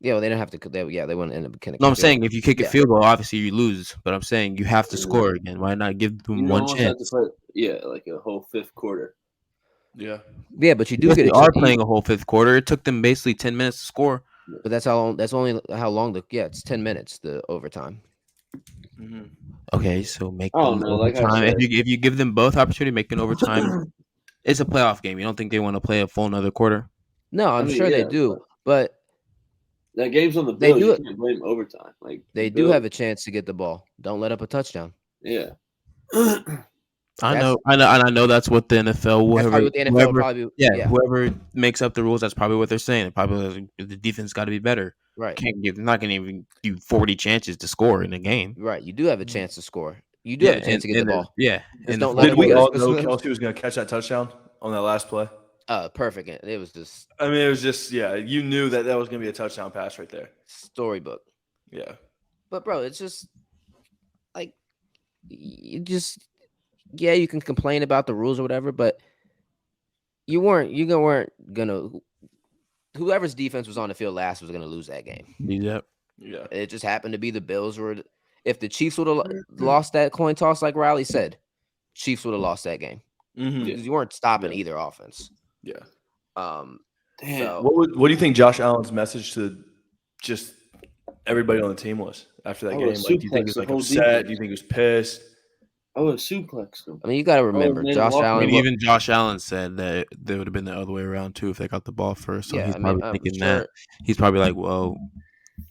Yeah, well, they don't have to. They wouldn't end up. No, I'm saying if you kick a field goal, obviously you lose. But I'm saying you have to score again. Why not give them one chance? like a whole fifth quarter. Yeah. Yeah, but you do They get a are chance. playing a whole fifth quarter. It took them basically 10 minutes to score. But that's how long. That's only how long the. Yeah, it's 10 minutes. The overtime. Mm-hmm. Okay, so make I don't them know. Like I overtime. said, If you give them both opportunity, make an overtime. It's a playoff game. You don't think they want to play a full another quarter? No, I'm sure they yeah, do, but that game's on the They Bills. do You it- can't blame overtime. Like they the do have Bills, a chance to get the ball. Don't let up a touchdown. yeah. I That's- know, and I know that's what the NFL, That's whoever, probably what the NFL whoever, probably. yeah, whoever makes up the rules, that's probably what they're saying. Probably the defense got to be better. Right. They're not going to even give you 40 chances to score in a game. Right. You do have a chance to score. You do have a chance to get the ball. Yeah, Just the don't let Did it we go. all know Kelsey was going to catch that touchdown on that last play? Perfect. It was just I mean, it was just you knew that was going to be a touchdown pass right there. storybook. Yeah. But bro, it's just like you just you can complain about the rules or whatever, but you weren't gonna whoever's defense was on the field last was gonna lose that game. Yep. Yeah. It just happened to be the Bills if the Chiefs would have lost that coin toss, like Riley said, Chiefs would have lost that game. Mm-hmm. Because you weren't stopping Yeah. either offense. Yeah. Damn. So What do you think Josh Allen's message to just everybody on the team was after that I game? would Like, do you think he was suplex the like whole upset? defense. Do you think he was pissed? I would have suplexed them. I mean, you got to remember, made him Josh walk. I Allen. mean, even Josh Allen said that they would have been the other way around too if they got the ball first. So Yeah, he's I mean, probably I'm thinking sure- that. He's probably like, well,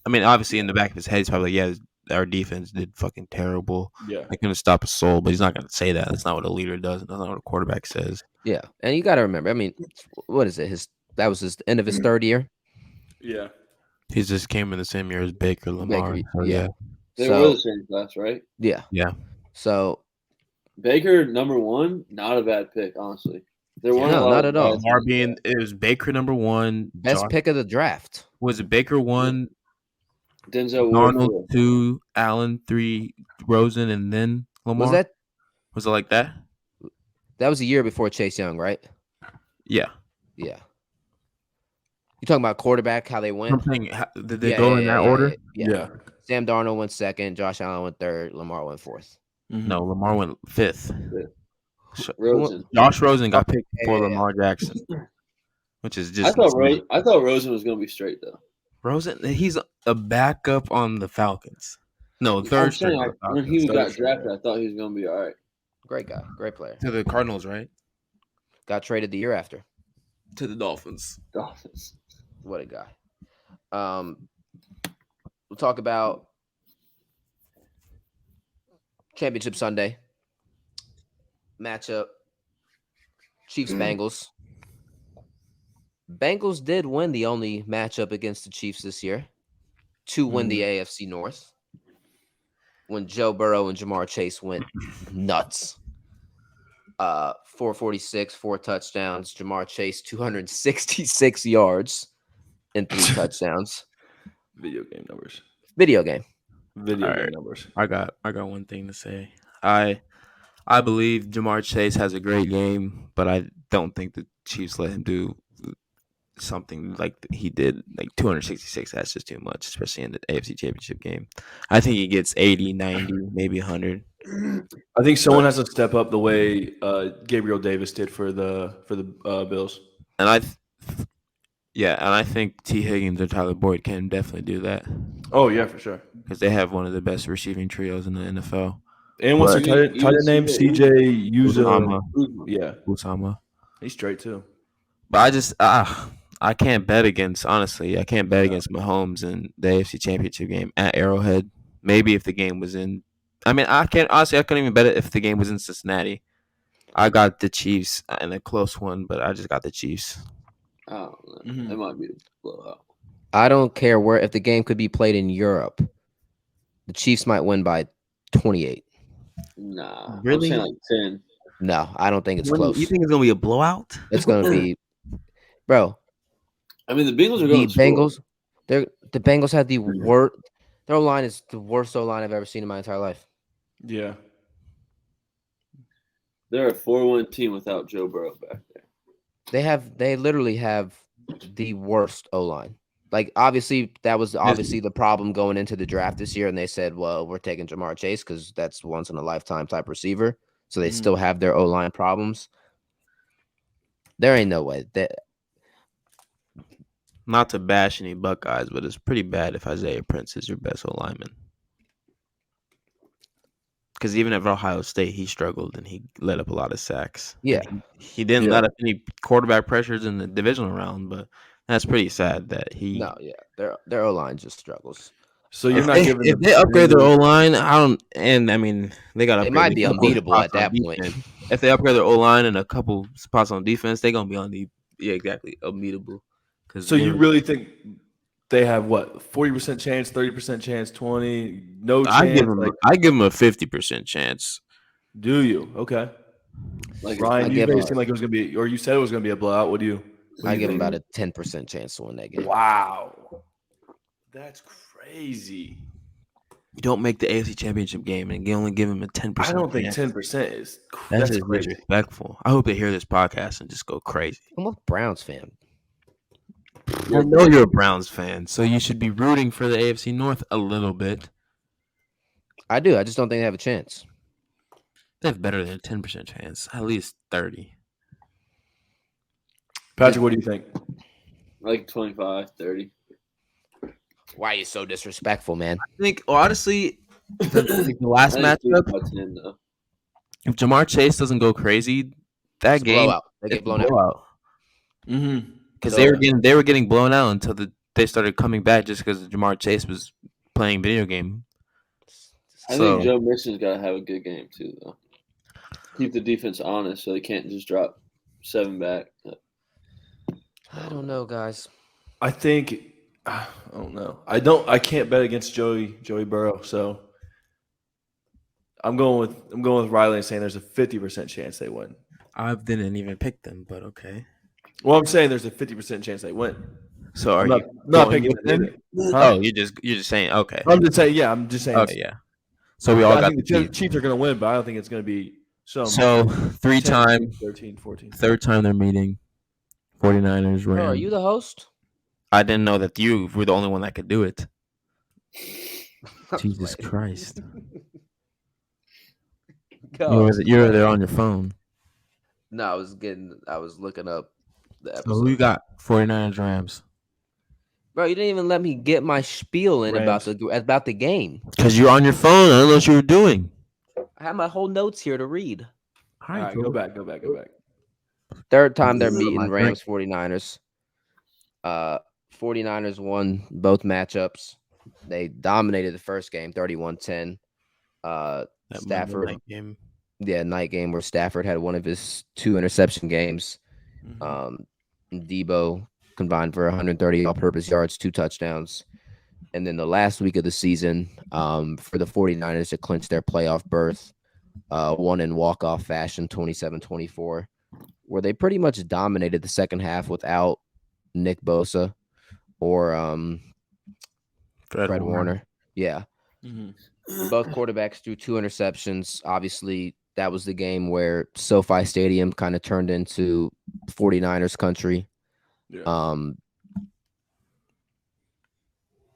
I mean, obviously in the back of his head, he's probably like, yeah, our defense did fucking terrible. Yeah. They couldn't stop a soul, but he's not going to say that. That's not what a leader does. That's not what a quarterback says. Yeah, and you got to remember. I mean, what is it? That was his end of his third year. Yeah. He just came in the same year as Baker, Lamar. Baker, so, yeah. They So were the same class, right? yeah, Yeah. So Baker #1, not a bad pick, honestly. There weren't No, a lot not of at all. guys Lamar like being that. it was Baker #1, best Josh, pick of the draft. was it Baker 1, Denzel Ward. Arnold 2, Allen 3, Rosen, and then Lamar? Was it like that? That was a year before Chase Young, right? Yeah. Yeah. You talking about quarterback? How they went? I'm saying, did they go in that order? Yeah. Sam Darnold went second. Josh Allen went third. Lamar went fourth. Mm-hmm. No, Lamar went 5th. Rosen. Josh Rosen got picked Yeah, before yeah. Lamar Jackson, which is just I thought insane. Rosen was going to be straight though. Rosen, he's a backup on the Falcons. No, I'm third saying, string on like, the when he Falcons. got drafted, I thought he was going to be all right. Great guy. Great player. To the Cardinals, right? Got traded the year after. To the Dolphins. Dolphins. What a guy. We'll talk about Championship Sunday matchup. Chiefs Bengals. Bengals did win the only matchup against the Chiefs this year to win the AFC North when Joe Burrow and Jamar Chase went nuts. 446, 4 touchdowns. Jamar Chase 266 yards and 3 touchdowns. Video game numbers. Video game. Video All game right. numbers. I got one thing to say. I believe Jamar Chase has a great game, but I don't think the Chiefs let him do something like he did. Like 266, that's just too much, especially in the AFC Championship game. I think he gets 80, 90, maybe 100. I think someone has to step up the way Gabriel Davis did for the Bills. And I think T. Higgins or Tyler Boyd can definitely do that Oh yeah, for sure. because they have one of the best receiving trios in the NFL. And what's But- the tight end name? CJ Uzama. Yeah, Usama. he's straight too. But I just I can't bet against against Mahomes in the AFC Championship game at Arrowhead. Maybe if the game was in, I couldn't even bet it if the game was in Cincinnati. I got the Chiefs in a close one, but I just got the Chiefs. I don't know. Mhm. It might be a blowout. I don't care where if the game could be played in Europe. The Chiefs might win by 28. Nah. Really? I'm saying like 10. No, I don't think it's close. You think it's gonna be a blowout? It's gonna be, bro. I mean, the Bengals are The going to Bengals. The Bengals had the worst. Their O-line is the worst O-line I've ever seen in my entire life. Yeah, They're a 4-1 team without Joe Burrow back there. They literally have the worst O-line. Like obviously that was the problem going into the draft this year, and they said, well, we're taking Jamar Chase because that's once in a lifetime type receiver. So they still have their O-line problems. There ain't no way that. Not to bash any Buckeyes, but it's pretty bad if Isaiah Prince is your best O lineman. Because even at Ohio State, he struggled and he let up a lot of sacks. Yeah. He didn't Yeah. let up any quarterback pressures in the divisional round, but that's pretty sad that he. No, yeah, their O line just struggles. So you're not giving If they upgrade their O line, I don't. And I mean, they got to. They might be a couple unbeatable spots at on that point. defense. If they upgrade their O line and a couple spots on defense, they're gonna be on the unbeatable. So you really think they have what 40% chance, 30% chance, 20 no chance? I give them a 50% chance. Do you? Okay. Like Ryan, you made it seem like it was gonna be, or you said it was gonna be a blowout. What do you? I give them about a 10% chance to win that game. Wow, that's crazy. You don't make the AFC Championship game and you only give them a 10%. I don't think chance. 10% is. That's That's crazy. disrespectful. I hope they hear this podcast and just go crazy. I'm a Browns fan. I know you're a Browns fan, so you should be rooting for the AFC North a little bit. I do. I just don't think they have a chance. They have better than a 10% chance, at least 30. Patrick, what do you think? like 25, 30. Why are you so disrespectful, man? I think, honestly, the last I think matchup, about 10 though. if Jamar Chase doesn't go crazy, that It's a game blowout. They get blown out. blowout. Mm-hmm. Because they were getting blown out until they started coming back just because Jamar Chase was playing video game. I think Joe Mixon's got to have a good game too, though. Keep the defense honest so they can't just drop 7 back. I don't know, guys. I think I don't know. I can't bet against Joey Burrow, so I'm going with Riley and saying there's a 50% chance they win. I didn't even pick them, but okay. Well, I'm saying there's a 50% chance they win. So are I'm you not going picking with them? them? Huh? Oh, you're just saying okay. I'm just saying. Yeah, I'm just saying. Oh yeah. So we all I got think the the Chiefs are going to win, but I don't think it's going to be so. 3-time, 13, 14. third time they're meeting. 49ers, Bro, are Rams. you the host? I didn't know that you were the only one that could do it. Jesus Christ. You were there on your phone. No, I was looking up the episode. So who you got? 49ers, Rams. Bro, you didn't even let me get my spiel in about Rams. the game. Because you're on your phone. I don't know what you were doing. I have my whole notes here to read. All right, go back. Third time they're My meeting drink. Rams 49ers. 49ers won both matchups. They dominated the first game 31-10. That Stafford, Monday night game. night game where Stafford had one of his 2 interception games. Debo combined for 130 all-purpose yards, 2 touchdowns. And then the last week of the season, for the 49ers to clinch their playoff berth, won in walk-off fashion, 27-24, where they pretty much dominated the second half without Nick Bosa or Fred Warner. Yeah. Both quarterbacks threw 2 interceptions. Obviously, that was the game where SoFi Stadium kind of turned into 49ers country. Yeah.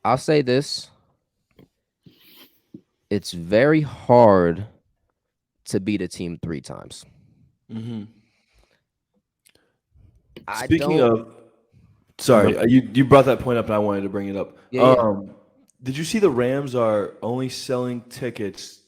I'll say this. It's very hard to beat a team 3 times. Speaking of, sorry, you brought that point up, and I wanted to bring it up. Yeah. Did you see the Rams are only selling tickets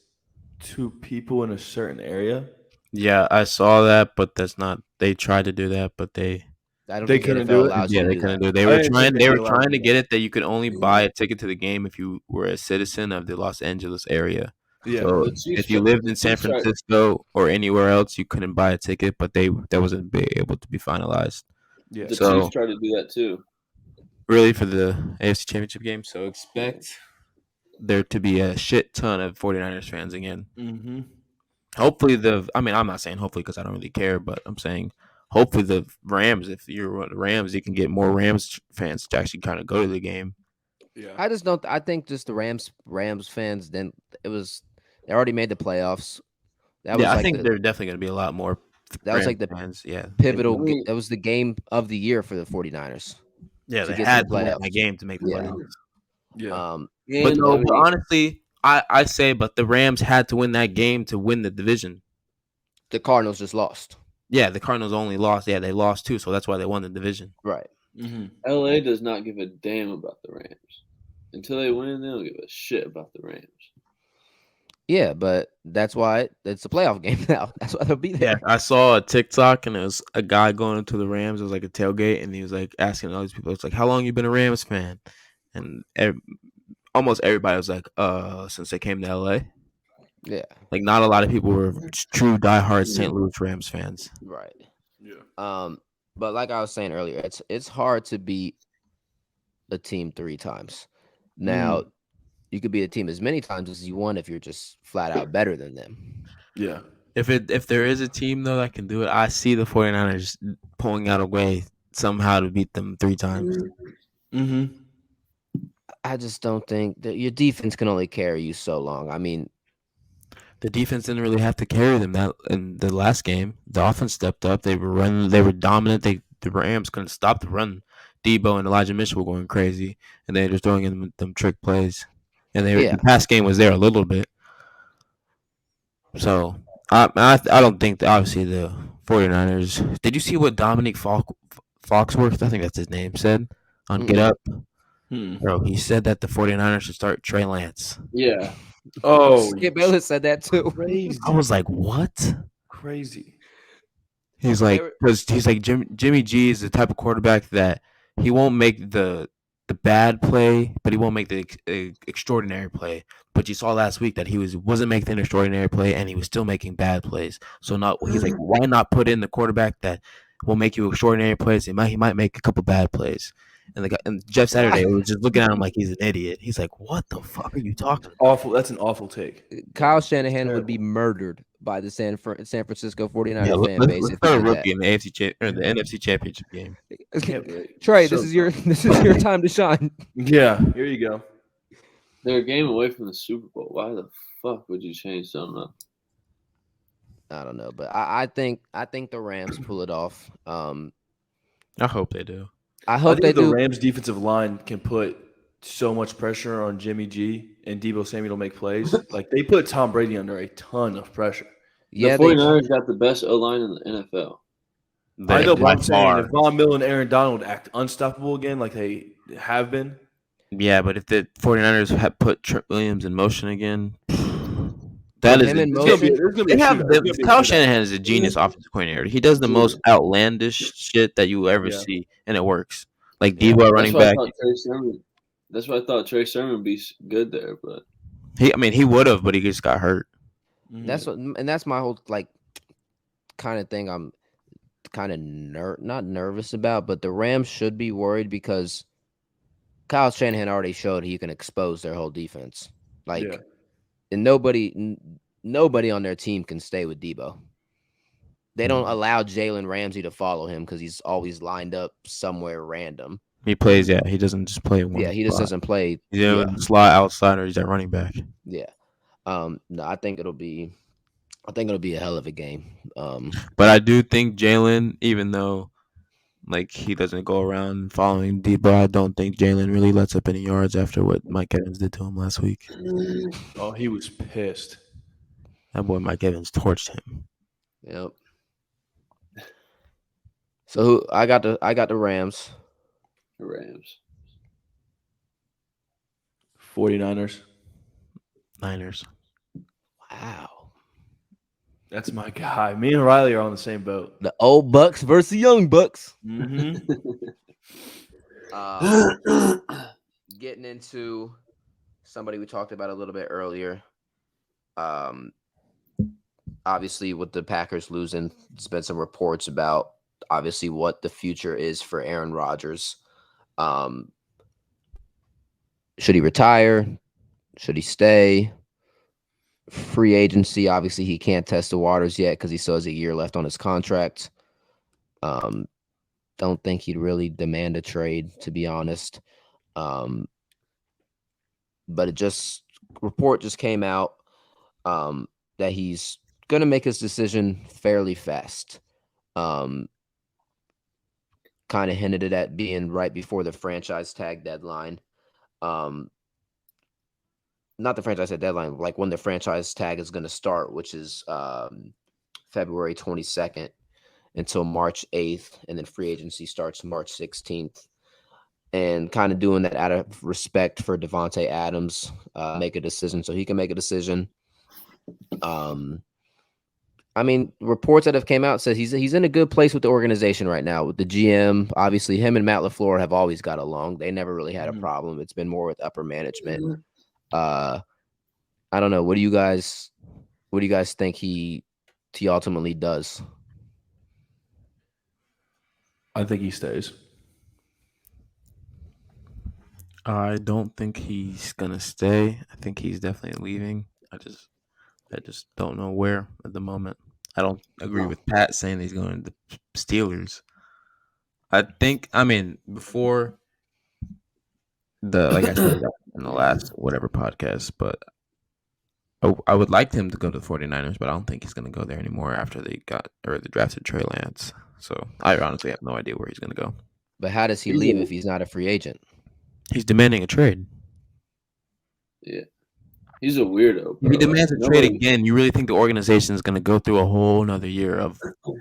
to people in a certain area? Yeah, I saw that, but that's not. They tried to do that, but they They couldn't NFL do it? allows you yeah to they do couldn't that. do. They I were didn't trying. think They they were allowed trying to that. get it that you could only buy a ticket to the game if you were a citizen of the Los Angeles area. Yeah. So The Chiefs if you tried- lived in San Chiefs tried- Francisco or anywhere else, you couldn't buy a ticket, but that wasn't able to be finalized. Yeah. The So- Chiefs tried to do that too. Really, for the AFC Championship game, so expect there to be a shit ton of 49ers fans again. Mm-hmm. Hopefully I'm not saying hopefully because I don't really care, but I'm saying hopefully the Rams, if you're on the Rams, you can get more Rams fans to actually kind of go to the game. Yeah. I just don't. I think just the Rams fans. Then they already made the playoffs. That was I like think there are definitely going to be a lot more. That was like Rams the fans. Yeah, pivotal. I mean- That was the game of the year for the 49ers. yeah, to they get to had the to win playoffs. that game to make the Yeah. playoffs. Yeah. But And, no, I mean, but honestly, I say, but the Rams had to win that game to win the division. The Cardinals just lost. Yeah, the Cardinals only lost. Yeah, they lost too, so that's why they won the division. Right. Mm-hmm. LA does not give a damn about the Rams. Until they win, they don't give a shit about the Rams. Yeah, but that's why it's a playoff game now. That's why they'll be Yeah, there. I saw a TikTok and it was a guy going into the Rams. It was like a tailgate, and he was like asking all these people, "It's like, how long you been a Rams fan?" And almost everybody was like, since they came to LA." Yeah. Like, not a lot of people were true diehard St. Louis Rams fans. Right. Yeah. But like I was saying earlier, it's hard to beat a team 3 times. Now, you could beat a team as many times as you want if you're just flat out better than them. Yeah. If there is a team though that can do it, I see the 49ers pulling out a way somehow to beat them 3 times. Mm-hmm. I just don't think that your defense can only carry you so long. I mean, The defense didn't really have to carry them that in the last game. The offense stepped up. They were running. They were dominant. The Rams couldn't stop the run. Debo and Elijah Mitchell were going crazy, and they were just throwing in them trick plays. And Yeah. the pass game was there a little bit. So I don't think that obviously the 49ers. Did you see what Dominic Foxworth, I think that's his name, said on Get Up? Bro, he said that the 49ers should start Trey Lance. Yeah. Oh, Skip Bayless said that too. crazy. I was like, what? Crazy. He's They like, were- because he's like Jimmy G is the type of quarterback that he won't make the bad play, but he won't make the extraordinary play. But you saw last week that he wasn't making an extraordinary play, and he was still making bad plays. So he's like, why not put in the quarterback that will make you extraordinary plays? He might make a couple bad plays. And Jeff Saturday was just looking at him like he's an idiot. He's like, what the fuck are you talking about? Awful. That's an awful take. Kyle Shanahan would be murdered by the San Francisco 49ers Yeah, fan base let's if put he a did rookie in the NFC Championship game. that. Trey, So this is your time to shine. Yeah. Here you go. They're a game away from the Super Bowl. Why the fuck would you change something up? I don't know, but I think the Rams pull it off. I hope they do. I I hope think they the do. Rams defensive line can put so much pressure on Jimmy G and Debo Samuel to make plays. Like they put Tom Brady under a ton of pressure. Yeah, the they 49ers got the best O-line in the NFL. I know, but By I'm saying far. if Von Miller and Aaron Donald act unstoppable again, like they have been, Yeah, but if the 49ers have put Trent Williams in motion again, that is him in there's gonna be, motion. there's gonna be They a have shootout. There's gonna be a Kyle shootout. Shanahan is a genius offensive coordinator. He does the most outlandish shit that you will ever Yeah. see, and it works. Like Debo running back. That's why I thought Trey Sermon would be good there, but He would have, but he just got hurt. Mhm. That's my whole kind of thing. I'm kind of not nervous about, but the Rams should be worried because Kyle Shanahan already showed he can expose their whole defense. Yeah. And nobody on their team can stay with Debo. They don't allow Jalen Ramsey to follow him because he's always lined up somewhere random. He plays, yeah. He doesn't just play one. Yeah, he just doesn't play. He's a slot outside or he's at running back. Yeah. No, I think it'll be a hell of a game. But I do think Jalen, even though he doesn't go around following Debo, I don't think Jalen really lets up any yards after what Mike Evans did to him last week. Oh, he was pissed. That boy Mike Evans torched him. Yep. So I got the Rams. the Rams. 49ers. Niners. Wow. That's my guy. Me and Riley are on the same boat. The old Bucks versus the young Bucks. Mm-hmm. Getting into somebody we talked about a little bit earlier. Obviously, with the Packers losing, there's been some reports about obviously what the future is for Aaron Rodgers. Should he retire? Should he stay? Free agency, obviously, he can't test the waters yet because he still has a year left on his contract. Don't think he'd really demand a trade, to be honest. But report just came out that he's going to make his decision fairly fast. Kind of hinted at being right before the franchise tag deadline. Not the franchise tag deadline, like when the franchise tag is going to start, which is February 22nd. until March 8th, and then free agency starts March 16th. And kind of doing that out of respect for Devontae Adams, make a decision so he can make a decision. I mean, reports that have came out says he's in a good place with the organization right now with the GM. Obviously, him and Matt LaFleur have always got along. They never really had a problem. It's been more with upper management. I don't know. What do you guys think he ultimately does? I think he stays. I don't think he's gonna stay. I think he's definitely leaving. I just don't know where at the moment. I don't agree with Pat saying he's going to the Steelers. Before like I said in the last whatever podcast, but I would like him to go to the 49ers, but I don't think he's going to go there anymore after they drafted Trey Lance. So I honestly have no idea where he's going to go. But how does he leave if he's not a free agent? He's demanding a trade. Yeah. He's a weirdo, bro. If he demands a trade again, you really think the organization is going to go through a whole another year of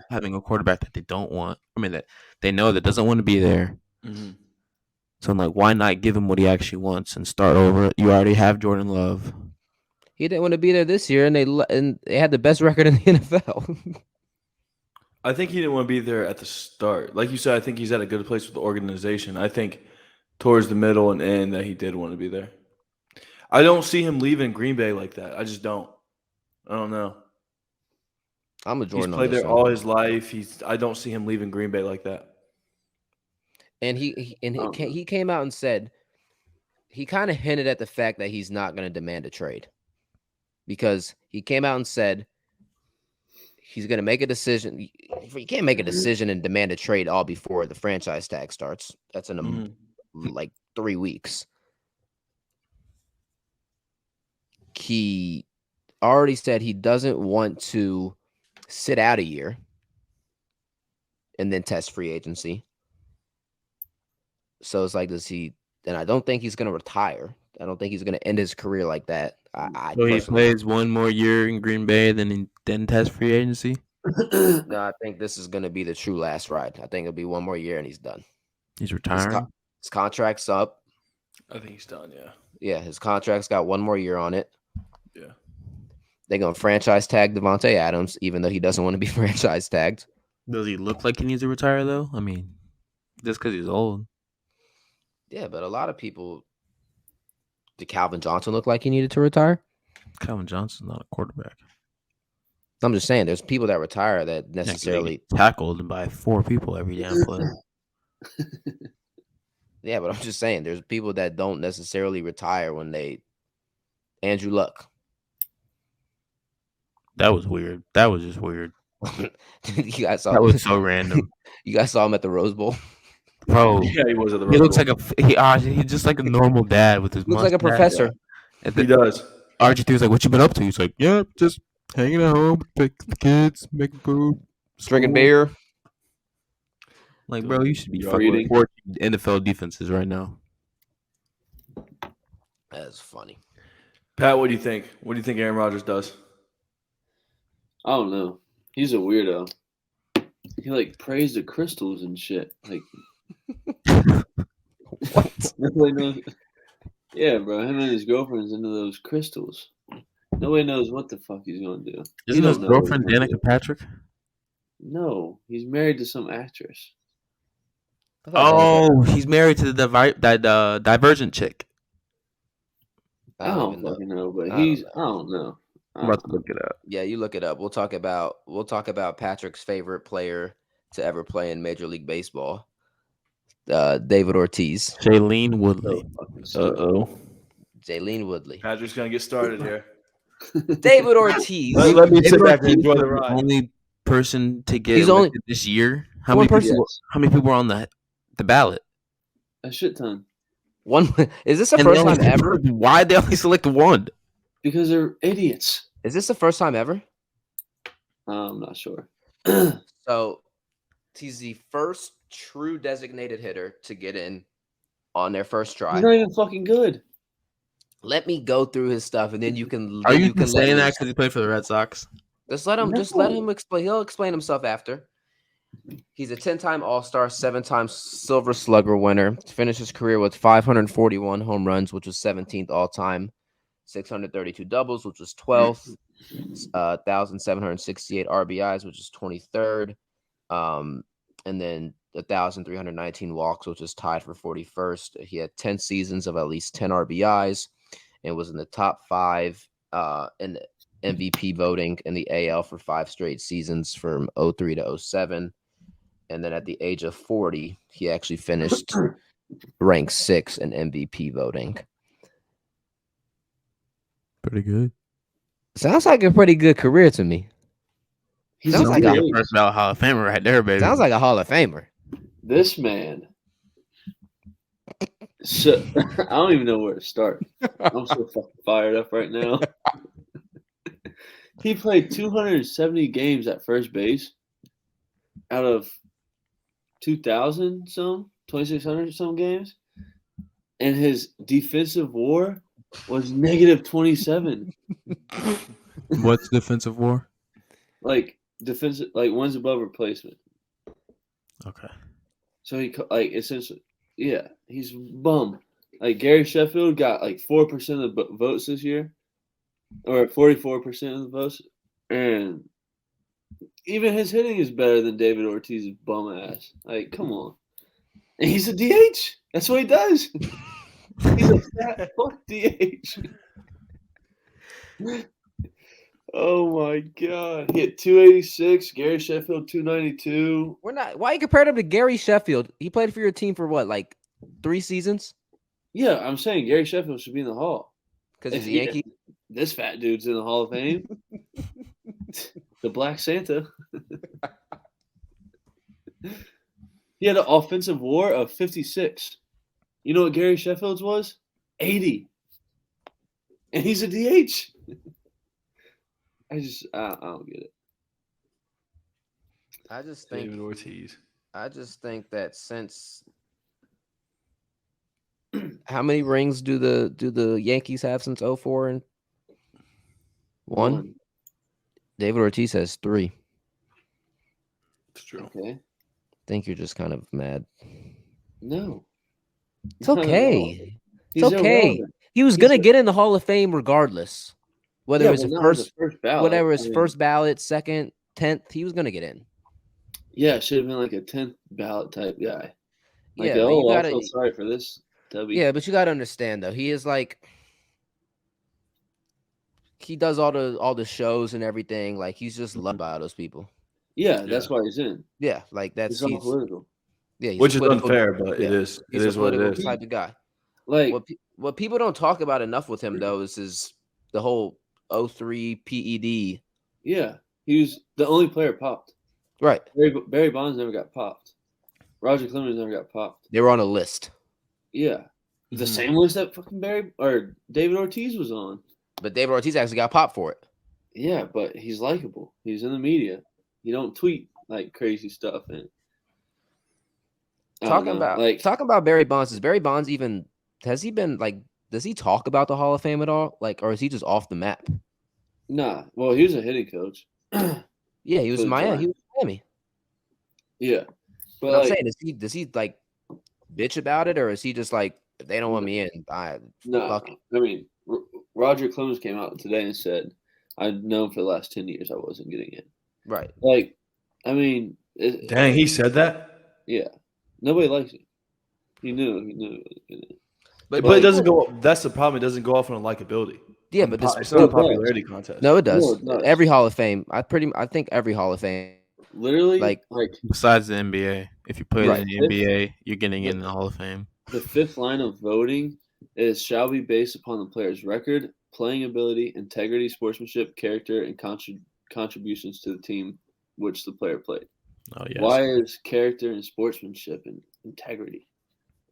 having a quarterback that they don't want? I mean, that they know that doesn't want to be there. Mm-hmm. So I'm like, why not give him what he actually wants and start over? You already have Jordan Love. He didn't want to be there this year, and they had the best record in the NFL. I think he didn't want to be there at the start. Like you said, I think he's at a good place with the organization. I think towards the middle and end that he did want to be there. I don't see him leaving Green Bay like that. I just don't. I don't know. I'm a Jordan. He's played there all his life. I don't see him leaving Green Bay like that. And he came out and said he kind of hinted at the fact that he's not going to demand a trade, because he came out and said he's going to make a decision. You can't make a decision and demand a trade all before the franchise tag starts. That's in like 3 weeks. He already said he doesn't want to sit out a year and then test free agency. So it's like, and I don't think he's going to retire. I don't think he's going to end his career like that. So he plays one more year in Green Bay, then test free agency? No, I think this is going to be the true last ride. I think it'll be one more year and he's done. He's retiring? His contract's up. I think he's done, yeah. Yeah, his contract's got one more year on it. Yeah. They're going to franchise tag Devontae Adams, even though he doesn't want to be franchise tagged. Does he look like he needs to retire, though? I mean, just because he's old. Yeah, but a lot of people... Did Calvin Johnson look like he needed to retire? Calvin Johnson's not a quarterback. I'm just saying, there's people that retire that necessarily... tackled by 4 people every damn play. Yeah, but I'm just saying, there's people that don't necessarily retire when they... Andrew Luck. That was weird. That was just weird. You guys saw that was so random. You guys saw him at the Rose Bowl? Bro, yeah, he was at the Rose Bowl. He looks like he's just like a normal dad with his. Looks like a professor. He does. RG3 was like, "What you been up to?" He's like, "Yeah, just hanging at home, pick the kids, making food, drinking beer." Like, bro, you should be fucking NFL defenses right now. That's funny. Pat, what do you think? What do you think Aaron Rodgers does? I don't know. He's a weirdo. He like prays to crystals and shit. Like what? Nobody knows. Yeah, bro. Him and his girlfriend's into those crystals. Nobody knows what the fuck he's gonna do. Isn't his girlfriend Danica Patrick? No, he's married to some actress. Oh, he's married to the Divergent chick. I don't fucking know, but I don't know. I'm about to look it up. Yeah, you look it up. We'll talk about Patrick's favorite player to ever play in Major League Baseball, David Ortiz. Shailene Woodley. Shailene Woodley. Patrick's gonna get started here. David Ortiz. Let me sit back and enjoy the ride. Only person to get elected this year. How many people were on the ballot? A shit ton. One. Is this the first time ever? Why they only select one? Because they're idiots. Is this the first time ever? I'm not sure. So he's the first true designated hitter to get in on their first try. He's not even fucking good. Let me go through his stuff, and then you can. Are you saying that because he played for the Red Sox? Just let him. No. Just let him explain. He'll explain himself after. He's a 10-time All-Star, 7-time Silver Slugger winner. Finished his career with 541 home runs, which was 17th all-time. 632 doubles, which was 12th. 1,768 RBIs, which is 23rd. And then 1,319 walks, which is tied for 41st. He had 10 seasons of at least 10 RBIs and was in the top 5 in the MVP voting in the AL for 5 straight seasons from 03 to 07. And then at the age of 40, he actually finished ranked 6 in MVP voting. Pretty good. Sounds like a pretty good career to me. He's like a first ballot Hall of Famer right there, baby. Sounds like a Hall of Famer. This man. So, I don't even know where to start. I'm so fucking fired up right now. He played 270 games at first base out of 2,000 some, 2,600 some games. And his defensive WAR was -27. What's defensive WAR? Like defensive, like one's above replacement. Okay. So he like essentially, yeah, he's bum. Like Gary Sheffield got like 4% of the votes this year, or 44% of the votes, and even his hitting is better than David Ortiz's bum ass. Like, come on, and he's a DH. That's what he does. He's a fat fuck DH. Oh my god. He hit 286, Gary Sheffield 292. Why you compared him to Gary Sheffield? He played for your team for what, like 3 seasons? Yeah, I'm saying Gary Sheffield should be in the Hall. Because he's a Yankee. This fat dude's in the Hall of Fame. The Black Santa. He had an offensive WAR of 56. You know what Gary Sheffield's was? 80. And he's a DH. I don't get it. I just think David Ortiz. I just think that since how many rings do the Yankees have since 04 and 1? David Ortiz has 3. It's true. Okay. I think you're just kind of mad. No. It's okay. It's He's okay. irrelevant. He was gonna get in the Hall of Fame regardless. Whether it was his first ballot. whatever his first ballot, second, 10th, he was gonna get in. Yeah, it should have been like a 10th ballot type guy. Like, Yeah, but I feel sorry for this W. Yeah, but you gotta understand though, he is like he does all the shows and everything. Like he's just loved by all those people. Yeah, that's why he's in. Yeah, like that's He's all political. Yeah, he's Which a is unfair, but yeah, it is. It he's is a what it political is. type of guy. Like What people don't talk about enough with him though is the whole 03 PED. Yeah, he was the only player popped. Right. Barry Bonds never got popped. Roger Clemens never got popped. They were on a list. Yeah, the same list that fucking David Ortiz was on. But David Ortiz actually got popped for it. Yeah, but he's likable. He's in the media. He don't tweet like crazy stuff. And Talking about Barry Bonds, is Barry Bonds even has he been like? Does he talk about the Hall of Fame at all? Like, or is he just off the map? Nah. Well, he was a hitting coach. Yeah, he was in Miami. He was in Miami. Yeah, but I'm saying, does he like bitch about it, or is he just like, if they don't want me in, no. I mean, Roger Clemens came out today and said, "I've known for the last 10 years I wasn't getting in." Right. Like, I mean, dang, he said that. Yeah, nobody likes him. He knew. But it doesn't go. That's the problem. It doesn't go off on likability. Yeah, but it's not a popularity contest. No, it does. Every Hall of Fame, I think every Hall of Fame, literally, like besides the NBA, if you play in the NBA, you're getting in the Hall of Fame. The 5th line of voting shall be based upon the player's record, playing ability, integrity, sportsmanship, character, and contributions to the team which the player played. Oh yes. Why is character and sportsmanship and integrity?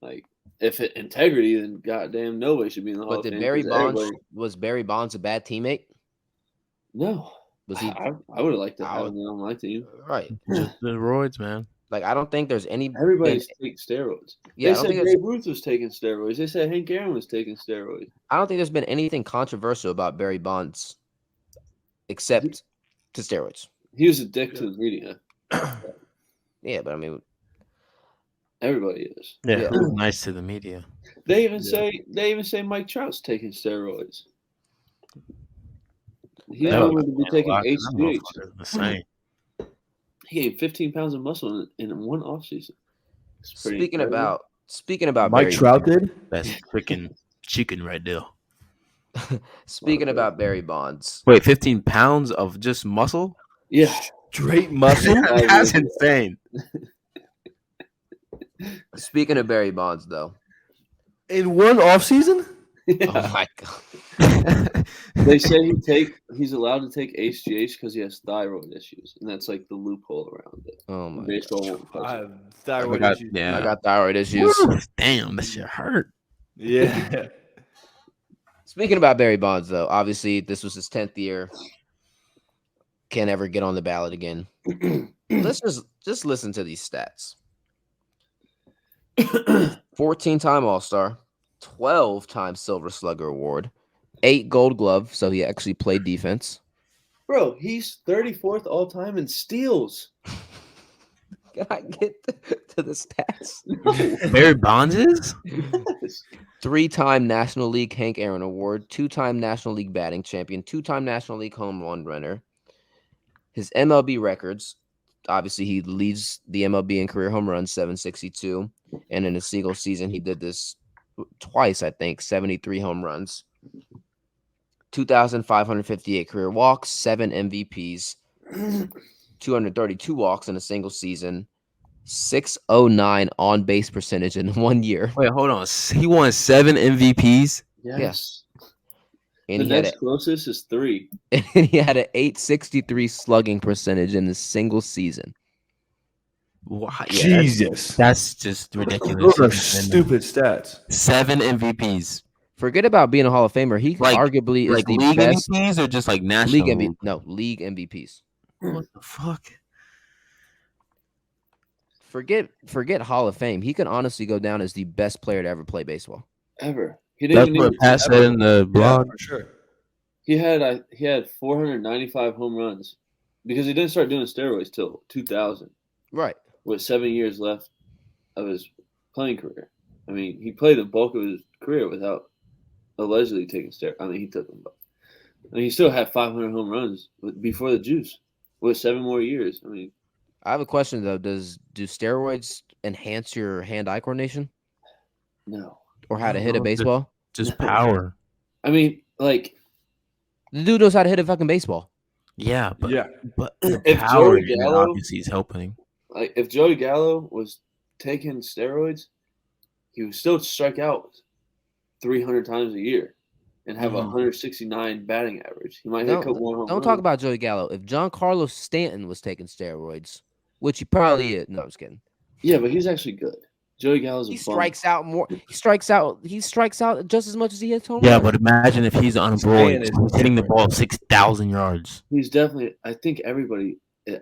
Like, if integrity, then goddamn nobody should be in the Hall of Fame. Was Barry Bonds a bad teammate? No. Was he? I would have liked to have him on my team. Right. Just the roids, man. Like, I don't think there's any. Everybody's taking steroids. Yeah, they said Babe Ruth was taking steroids. They said Hank Aaron was taking steroids. I don't think there's been anything controversial about Barry Bonds, except to steroids. He was addicted to the media. Yeah, but I mean, Everybody is. Yeah, Yeah. who's nice to the media? They even say Mike Trout's taking steroids. He's That rumored to be taking That HGH. motherfucker's insane. He gained 15 pounds of muscle in one offseason. speaking about Mike Barry, Trout did. That's freaking chicken right there. speaking about Barry Bonds, Wait, 15 pounds of just muscle? Yeah. Straight muscle. That's insane. speaking of Barry Bonds, though, In one offseason? oh my god, They say he's allowed to take HGH because he has thyroid issues, and that's like the loophole around it. oh my, Baseball won't touch I it. have thyroid got- issues. yeah. I got thyroid issues. Woo, damn, that shit hurt. Yeah. Speaking about Barry Bonds, though, obviously this was his 10th year. Can't ever get on the ballot again. Let's just listen to these stats. 14-time All-Star, 12-time Silver Slugger Award, 8 Gold Glove, so he actually played defense. Bro, he's 34th all time in steals. Can I get to the stats? Barry Bonds is? 3-time National League Hank Aaron Award, 2-time National League Batting Champion, 2-time National League Home Run Runner. His MLB records, obviously he leads the MLB in career home runs, 762. And in a single season, he did this twice, I think, 73 home runs, 2,558 career walks, 7 MVPs, 232 walks in a single season, 609 on base percentage in 1 year. Wait, hold on. He won 7 MVPs? Yes. And The he had next closest is 3. and he had an 863 slugging percentage in a single season. Wow, Jesus. That's just ridiculous. Those are stupid stats. 7 MVPs. Forget about being a Hall of Famer. He Like- arguably is Like the league best MVPs or just like national? league MVPs. What the fuck? Forget Hall of Fame. He could honestly go down as the best player to ever play baseball. Ever. He That's didn't what even Pat said in the Yeah, blog. for sure. he had 495 home runs because he didn't start doing steroids till 2000 Right. with 7 years left of his playing career. I mean, he played the bulk of his career without allegedly taking steroids. I mean, he took them, but he still had 500 home runs before the juice with 7 more years. I mean, I have a question though. Do steroids enhance your hand-eye coordination no. or how to hit a No, baseball? Just power. I mean, like, The dude knows how to hit a fucking baseball. Yeah, but Yeah. but the If power Joey in it Gallo- obviously is helping. like if Joey Gallo was taking steroids, he would still strike out 300 times a year and have a 169 batting average. He might hit a couple more home Don't runs. talk about Joey Gallo. If Giancarlo Stanton was taking steroids, which he probably is. No, I'm just kidding. Yeah, but he's actually good. Joey Gallo's a He bum. strikes out more. He strikes out just as much as he hits home Yeah, runs. but imagine if he's unemployed, is he's hitting the ball 6,000 yards. He's definitely. I think everybody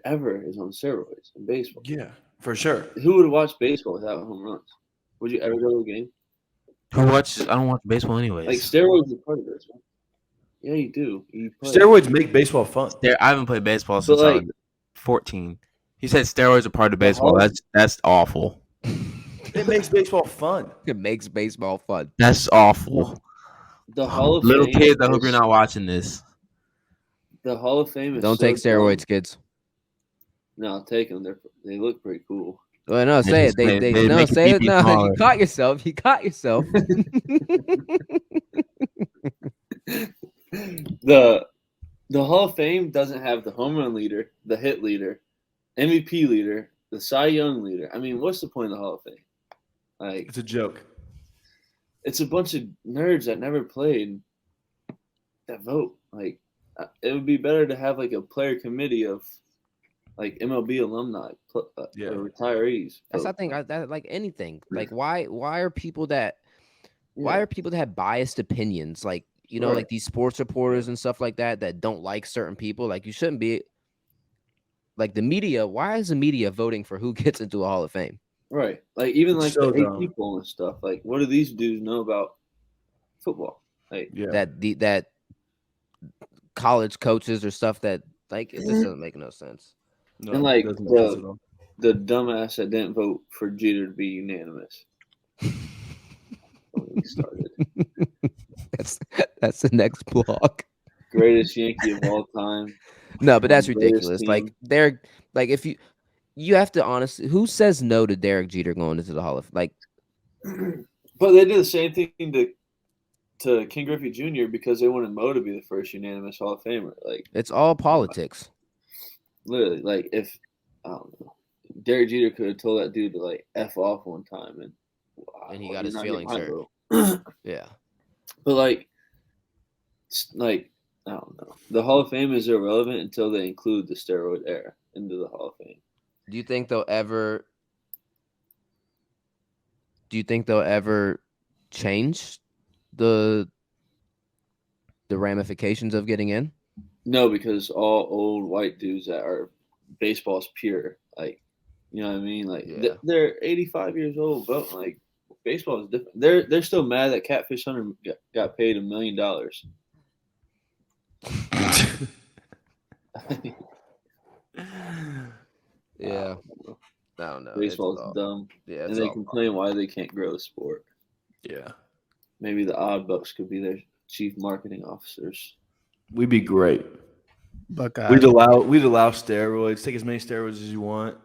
ever is on steroids in baseball. Yeah, for sure. Who would watch baseball without home runs? Would you ever go to a game? Who watches? I don't watch baseball anyways. Like steroids are part of this. Right? Yeah, you do. You play. Steroids make baseball fun. I haven't played baseball since I like- was 14. He said steroids are part of baseball. Hall- That's awful. It makes baseball fun. It makes baseball fun. That's awful. The Hall of Little Fame kids, I hope is- you're not watching this. The Hall of Fame is. Don't so take steroids, dumb. kids. No, take them. They look pretty cool. Well, no, say it. They They no, make your say it. pee-pee No, smaller. you caught yourself. You caught yourself. The Hall of Fame doesn't have the home run leader, the hit leader, MVP leader, the Cy Young leader. I mean, what's the point of the Hall of Fame? Like, It's a joke. it's a bunch of nerds that never played that vote. Like, it would be better to have like a player committee of like MLB alumni Yeah. or retirees. That's vote. I think that like anything. Like why are people that have biased opinions? Like Right. like these sports reporters and stuff like that don't like certain people. Like you shouldn't be like the media. Why is the media voting for who gets into a Hall of Fame? Right. Like even It's like so the 8 dumb. people and stuff. Like what do these dudes know about football? Like Yeah. That college coaches or stuff that like it just doesn't make no sense. No, and, it like, doesn't make sense at all. the dumbass that didn't vote for Jeter to be unanimous. Don't get me started. That's the next blog. Greatest Yankee of all time. No, but that's Greatest ridiculous. team. Like if you have to honestly, who says no to Derek Jeter going into the Hall of like? But they did the same thing to King Griffey Jr. because they wanted Mo to be the first unanimous Hall of Famer. Like It's all politics. literally, like if I don't know, Derek Jeter could have told that dude to like F off one time And he well, got you're his not feelings getting hurt. my vote. Yeah. But like I don't know. The Hall of Fame is irrelevant until they include the steroid era into the Hall of Fame. Do you think they'll ever change the ramifications of getting in? No, because all old white dudes that are baseball's pure, like you know what I mean. Like Yeah. they're 85 years old, but like baseball is different. They're still mad that Catfish Hunter got paid $1 million. Yeah. I don't know. Baseball's dumb, Yeah, and they complain why they can't grow the sport. Yeah. Maybe the Odd Bucks could be their chief marketing officers. We'd be great. Buckeyes. We'd allow steroids. Take as many steroids as you want.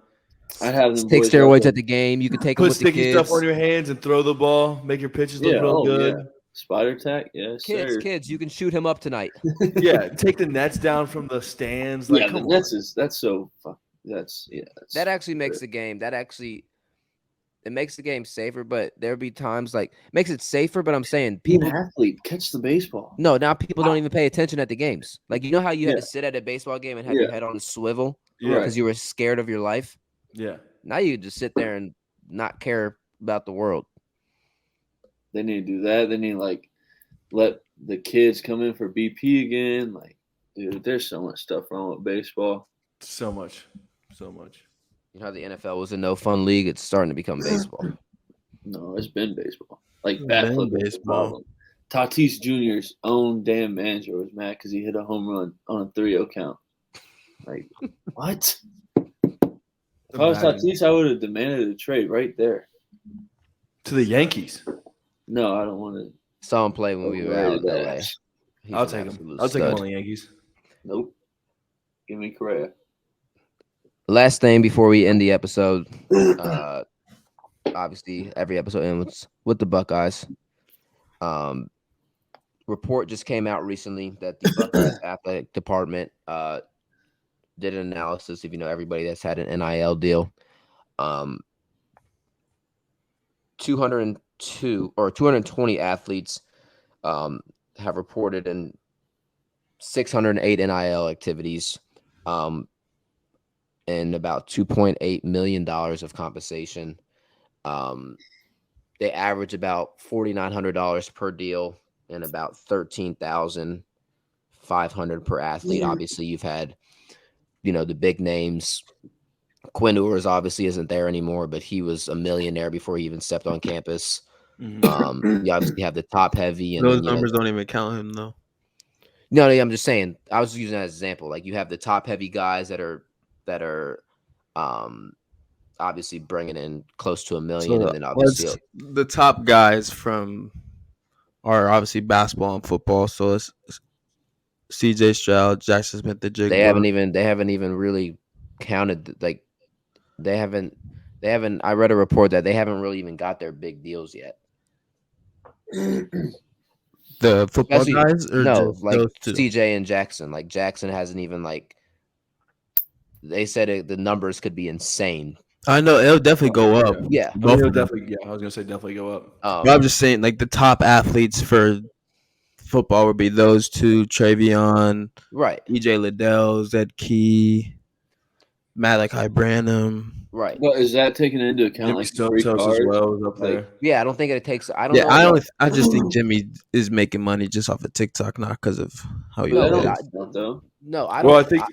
I'd have them take boys steroids out at the game. You could take them Put with the sticky kids. stuff on your hands and throw the ball. Make your pitches look Yeah, real oh, good. yeah. Spider tack, yes, sir. Kids, you can shoot him up tonight. Yeah, take the nets down from the stands. Yeah, come on. that's so fuck. That's That actually makes the game. It makes the game safer, but there'll be times like makes it safer. But I'm saying people people. athlete catch the baseball. No, now people don't even pay attention at the games. Like you know how you had Yeah. to sit at a baseball game and have your head on a swivel Yeah. because you were scared of your life. Yeah. Now you just sit there and not care about the world. They need to do that. They need to like let the kids come in for BP again. Like, dude, there's so much stuff wrong with baseball. So much. So much. You know how the NFL was a no fun league? It's starting to become baseball. No, it's been baseball. Like It's bat been flip is the baseball. problem. Tatis Jr.'s own damn manager was mad because he hit a home run on a 3-0 count. Like, what? If I was Imagine. Tatis, I would have demanded a trade right there. To the Yankees. No, I don't want to. Saw him play when we were out in LA. He's I'll an take him. absolute I'll take him stud. on the Yankees. Nope. Give me Correa. Last thing before we end the episode, obviously every episode ends with the Buckeyes. Report just came out recently that the Buckeyes athletic department did an analysis of everybody that's had an NIL deal. 202 or 220 athletes have reported in 608 NIL activities. And about $2.8 million of compensation. They average about $4,900 per deal and about $13,500 per athlete. Obviously, you've had, the big names. Quinn Ewers obviously isn't there anymore, but he was a millionaire before he even stepped on campus. You obviously have the top heavy. And Those then, numbers don't even count him, though. No, I'm just saying. I was using that as an example. Like you have the top heavy guys that are obviously bringing in close to $1 million, and then obviously the top guys are obviously basketball and football. So it's C.J. Stroud, Jackson Smith, the Jigba. they haven't even really counted. Like they haven't. I read a report that they haven't really even got their big deals yet. The football Especially- guys, or No, just like those two? CJ and Jackson. Like Jackson hasn't even like. They said the numbers could be insane. I know it'll definitely go up. Yeah. Both He'll of them. definitely. Yeah, I was gonna say definitely go up. But I'm just saying, like the top athletes for football would be those two: Travion, Right. EJ Liddell, Zed Key, Malachi Branham. Right. But is that taken into account? Jimmy Like free Santos cards? as well is up Like, there. Yeah, I don't think it takes. I don't Yeah, know. I just think Jimmy is making money just off of TikTok, not because of how he But I No, plays. don't though. No, I don't. Well, I think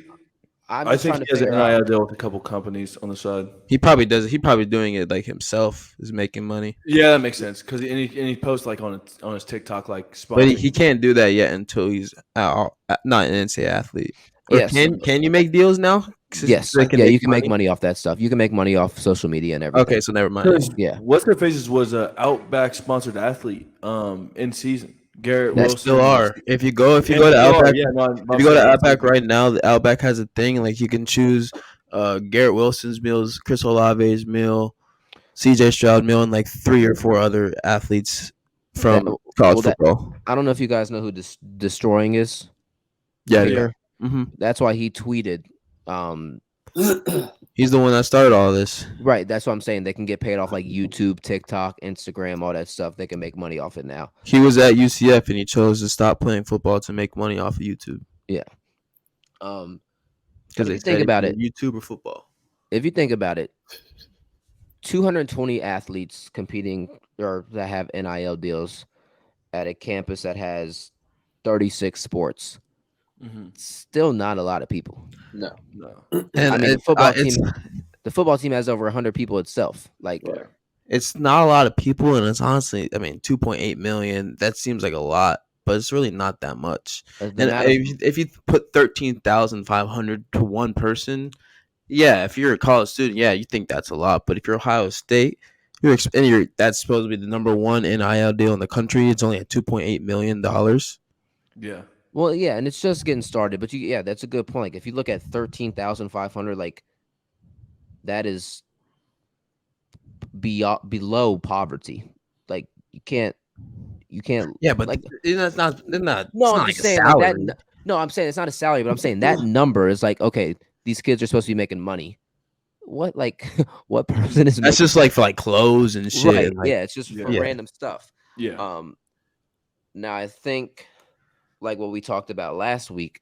I'm I just think trying he to has an figure out. NIL deal with a couple companies on the side. He probably does. He probably doing it like himself is making money, Yeah, that makes sense because he posts like on his TikTok like. but he can't do that yet until he's not an NCAA athlete. Or Yes. can you make deals now? Yes. They can Yeah, make you can make money off that stuff. You can make money off social media and everything. Okay, so never mind. Yeah. What's their faces was a Outback sponsored athlete in season. Garrett They Wilson. still are. If you go to And still are, Outback, yeah, no, if you go to Outback right now, the Outback has a thing like you can choose Garrett Wilson's meals, Chris Olave's meal, CJ Stroud meal, and like 3 or 4 other athletes from college football. I don't know if you guys know who Destroying is. Yeah. Baker. Mm-hmm. That's why he tweeted. He's the one that started all this. Right. That's what I'm saying. They can get paid off like YouTube, TikTok, Instagram, all that stuff. They can make money off it now. He was at UCF and he chose to stop playing football to make money off of YouTube. Yeah. Because they think about it, YouTube or football. if you think about it, 220 athletes competing or that have NIL deals at a campus that has 36 sports. Still not a lot of people. No. And I mean, the football team has over 100 people itself. Like, it's not a lot of people, and it's honestly, I mean, 2.8 million. That seems like a lot, but it's really not that much. And if you put 13,500 to one person, yeah, if you're a college student, yeah, you think that's a lot. But if you're Ohio State, that's supposed to be the number one NIL deal in the country. It's only at $2.8 million. Yeah. Well, yeah, and it's just getting started. But that's a good point. Like, if you look at 13,500, like that is below poverty. Like you can't. Yeah, but like it's not. No, I'm like just saying like that. No, I'm saying it's not a salary, but I'm saying that number is like, okay, these kids are supposed to be making money. What what person is? That's just like for like clothes and shit. Right? Like, yeah, it's just for random stuff. Yeah. Now I think, like what we talked about last week,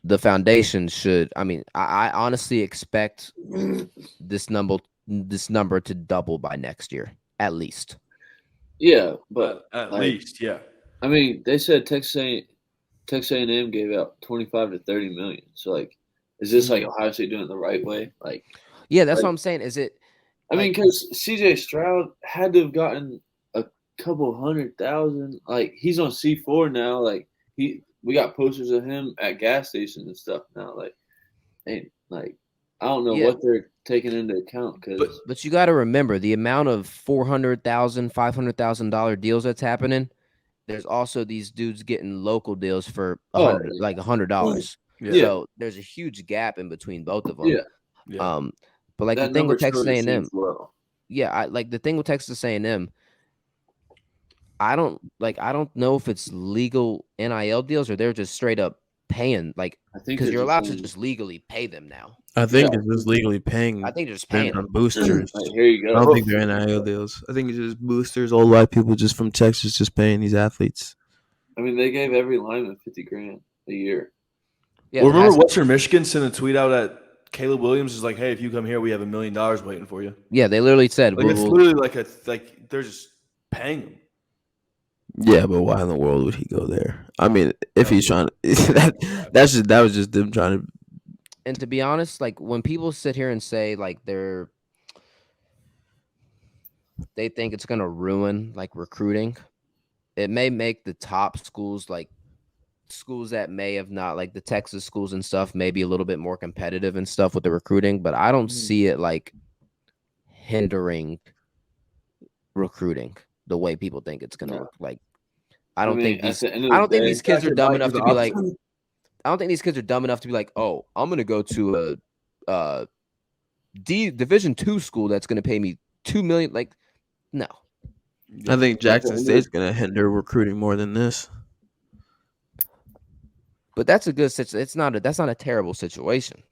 the foundation should. I mean, I honestly expect this number to double by next year, at least. Yeah, but at least, yeah. I mean, they said Texas A&M gave out 25 to 30 million. So, like, is this like Ohio State doing it the right way? Like, yeah, that's what I'm saying. Is it? I mean, because CJ Stroud had to have gotten a couple 100,000. Like, he's on C4 now. Like, we got posters of him at gas stations and stuff now. Like, I don't know what they're taking into account. But you got to remember the amount of $400,000, $500,000 deals that's happening. There's also these dudes getting local deals for $100. Yeah. So there's a huge gap in between both of them. Yeah. But like that the thing with number Texas sure A&M, seems low. yeah, like the thing with Texas A&M, I don't know if it's legal NIL deals or they're just straight up paying, like, I think because you're allowed to just legally pay them now. I think it's just legally paying. I think they're just paying on boosters. Like, here you go. I don't think they're NIL deals. I think it's just boosters, old white people just from Texas just paying these athletes. I mean, they gave every lineman $50,000 a year. Yeah, well, remember Western Michigan sent a tweet out at Caleb Williams is like, "Hey, if you come here, we have $1 million waiting for you." Yeah, they literally said, like, it's literally like they're just paying him. Yeah, but why in the world would he go there? I mean, if he's trying to, that was just them trying to. And to be honest, like when people sit here and say like they think it's gonna ruin like recruiting, it may make the top schools, like schools that may have not, like the Texas schools and stuff, maybe a little bit more competitive and stuff with the recruiting, but I don't see it like hindering recruiting the way people think it's gonna look. Like I don't think these kids are dumb enough to be like, I don't think these kids are dumb enough to be like, oh, I'm gonna go to a Division II school that's gonna pay me $2 million. Like, no. I think Jackson State's gonna hinder recruiting more than this. But that's a good situation. That's not a terrible situation.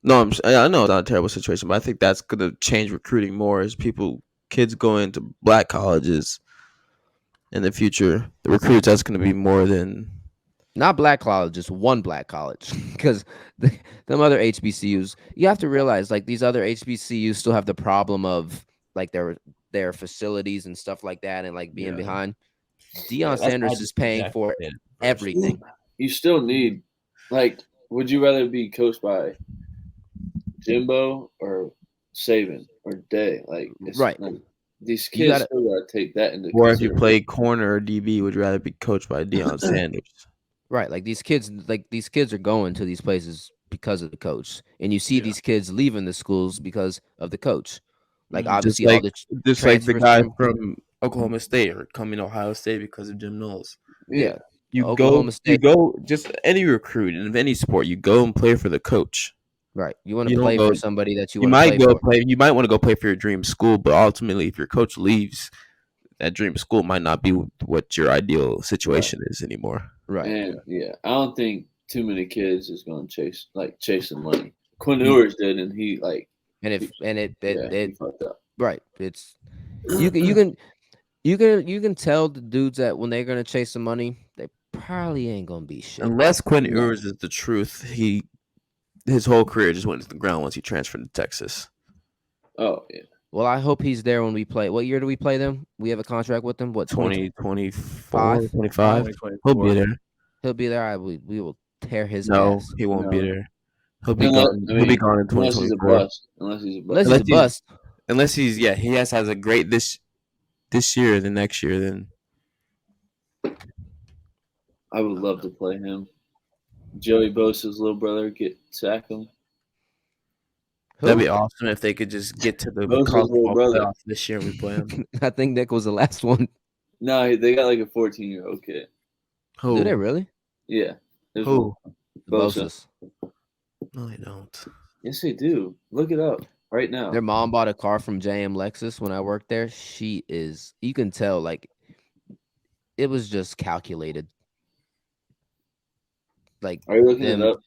No, I know it's not a terrible situation, but I think that's gonna change recruiting more as kids go into black colleges in the future. The recruits, that's gonna be more than not black college, just one black college. Because them other HBCUs, you have to realize like these other HBCUs still have the problem of like their facilities and stuff like that, and like being behind. Deion Sanders is paying for everything. You still need, like, would you rather be coached by Jimbo or Saban or Day? Like, right. Like, these kids still got to take that into consideration. Or if you play corner or DB, would you rather be coached by Deion Sanders? Right. Like these kids are going to these places because of the coach. And you see these kids leaving the schools because of the coach. Like Just obviously all like the just like the transfers guy from Oklahoma State or coming to Ohio State because of Jim Knowles. yeah. You Oklahoma State. go just any recruit in any sport. You go and play for the coach. Right. You want You to don't play go. for somebody that you You want to might play go for. play. You might want to go play for your dream school, but ultimately, if your coach leaves, that dream school might not be what your ideal situation is anymore. Right. And I don't think too many kids is going to chase the money. Quinn Ewers did, and he fucked up. Right. It's you can tell the dudes that when they're gonna chase some money, they probably ain't gonna be shit. Unless Quinn Ewers is the truth, his whole career just went to the ground once he transferred to Texas. Oh yeah. Well, I hope he's there when we play. What year do we play them? We have a contract with them. What 2024, 25? He'll be there. He'll be there. We will tear his No, ass. he won't be there. He'll be Unless- gone. He'll be gone in Unless he's a 2024. bust. Unless he's a bust. Unless he's a bust. Unless he has a great this year, the next year, then I would love to play him. Joey Bosa's little brother sack him. that'd be awesome if they could just get to the Bosa's college little ball brother. playoffs this year. We play them. I think Nick was the last one. No, they got like a 14-year-old kid. Who? Do they really? Yeah. There's Who? Bosa. Bosas. No, they don't. Yes, they do. Look it up right now. Their mom bought a car from JM Lexus when I worked there. You can tell, like, it was just calculated. Like, Are you looking it up?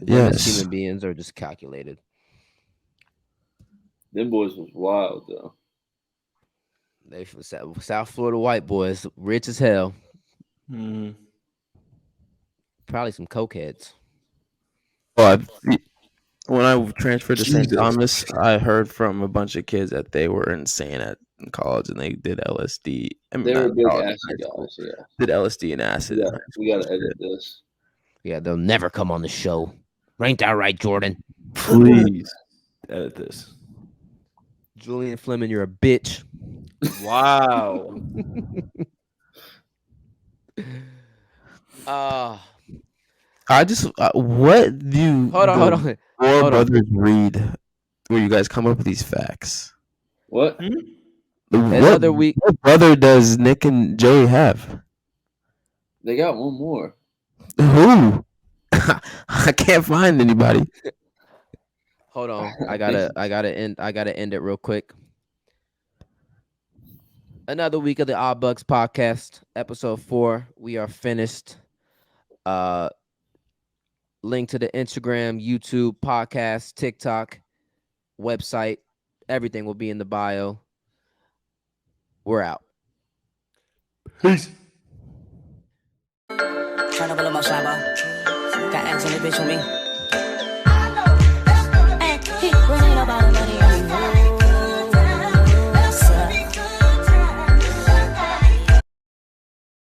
them as human beings are just calculated. Them boys was wild though. They from South Florida white boys, rich as hell. Mm. Probably some cokeheads. Oh, when I transferred to St. Thomas, I heard from a bunch of kids that they were insane in college and they did LSD. I mean, They were not big college, acid guys. Yeah. did LSD and acid. in high We school. got to edit this. Yeah, they'll never come on the show. Ain't that right, Jordan? Please edit this. Julian Fleming, you're a bitch. Wow. I just what do you Hold on. Four brothers read where you guys come up with these facts? What? Another week. What brother does Nick and Joey have? They got one more. Who? I can't find anybody. Hold on. I gotta end it real quick. Another week of the Odd Bucks podcast, episode 4. We are finished. Link to the Instagram, YouTube, podcast, TikTok, website. Everything will be in the bio. We're out. Peace. Tryna pull up my shop, got Allison and Jordan Orr.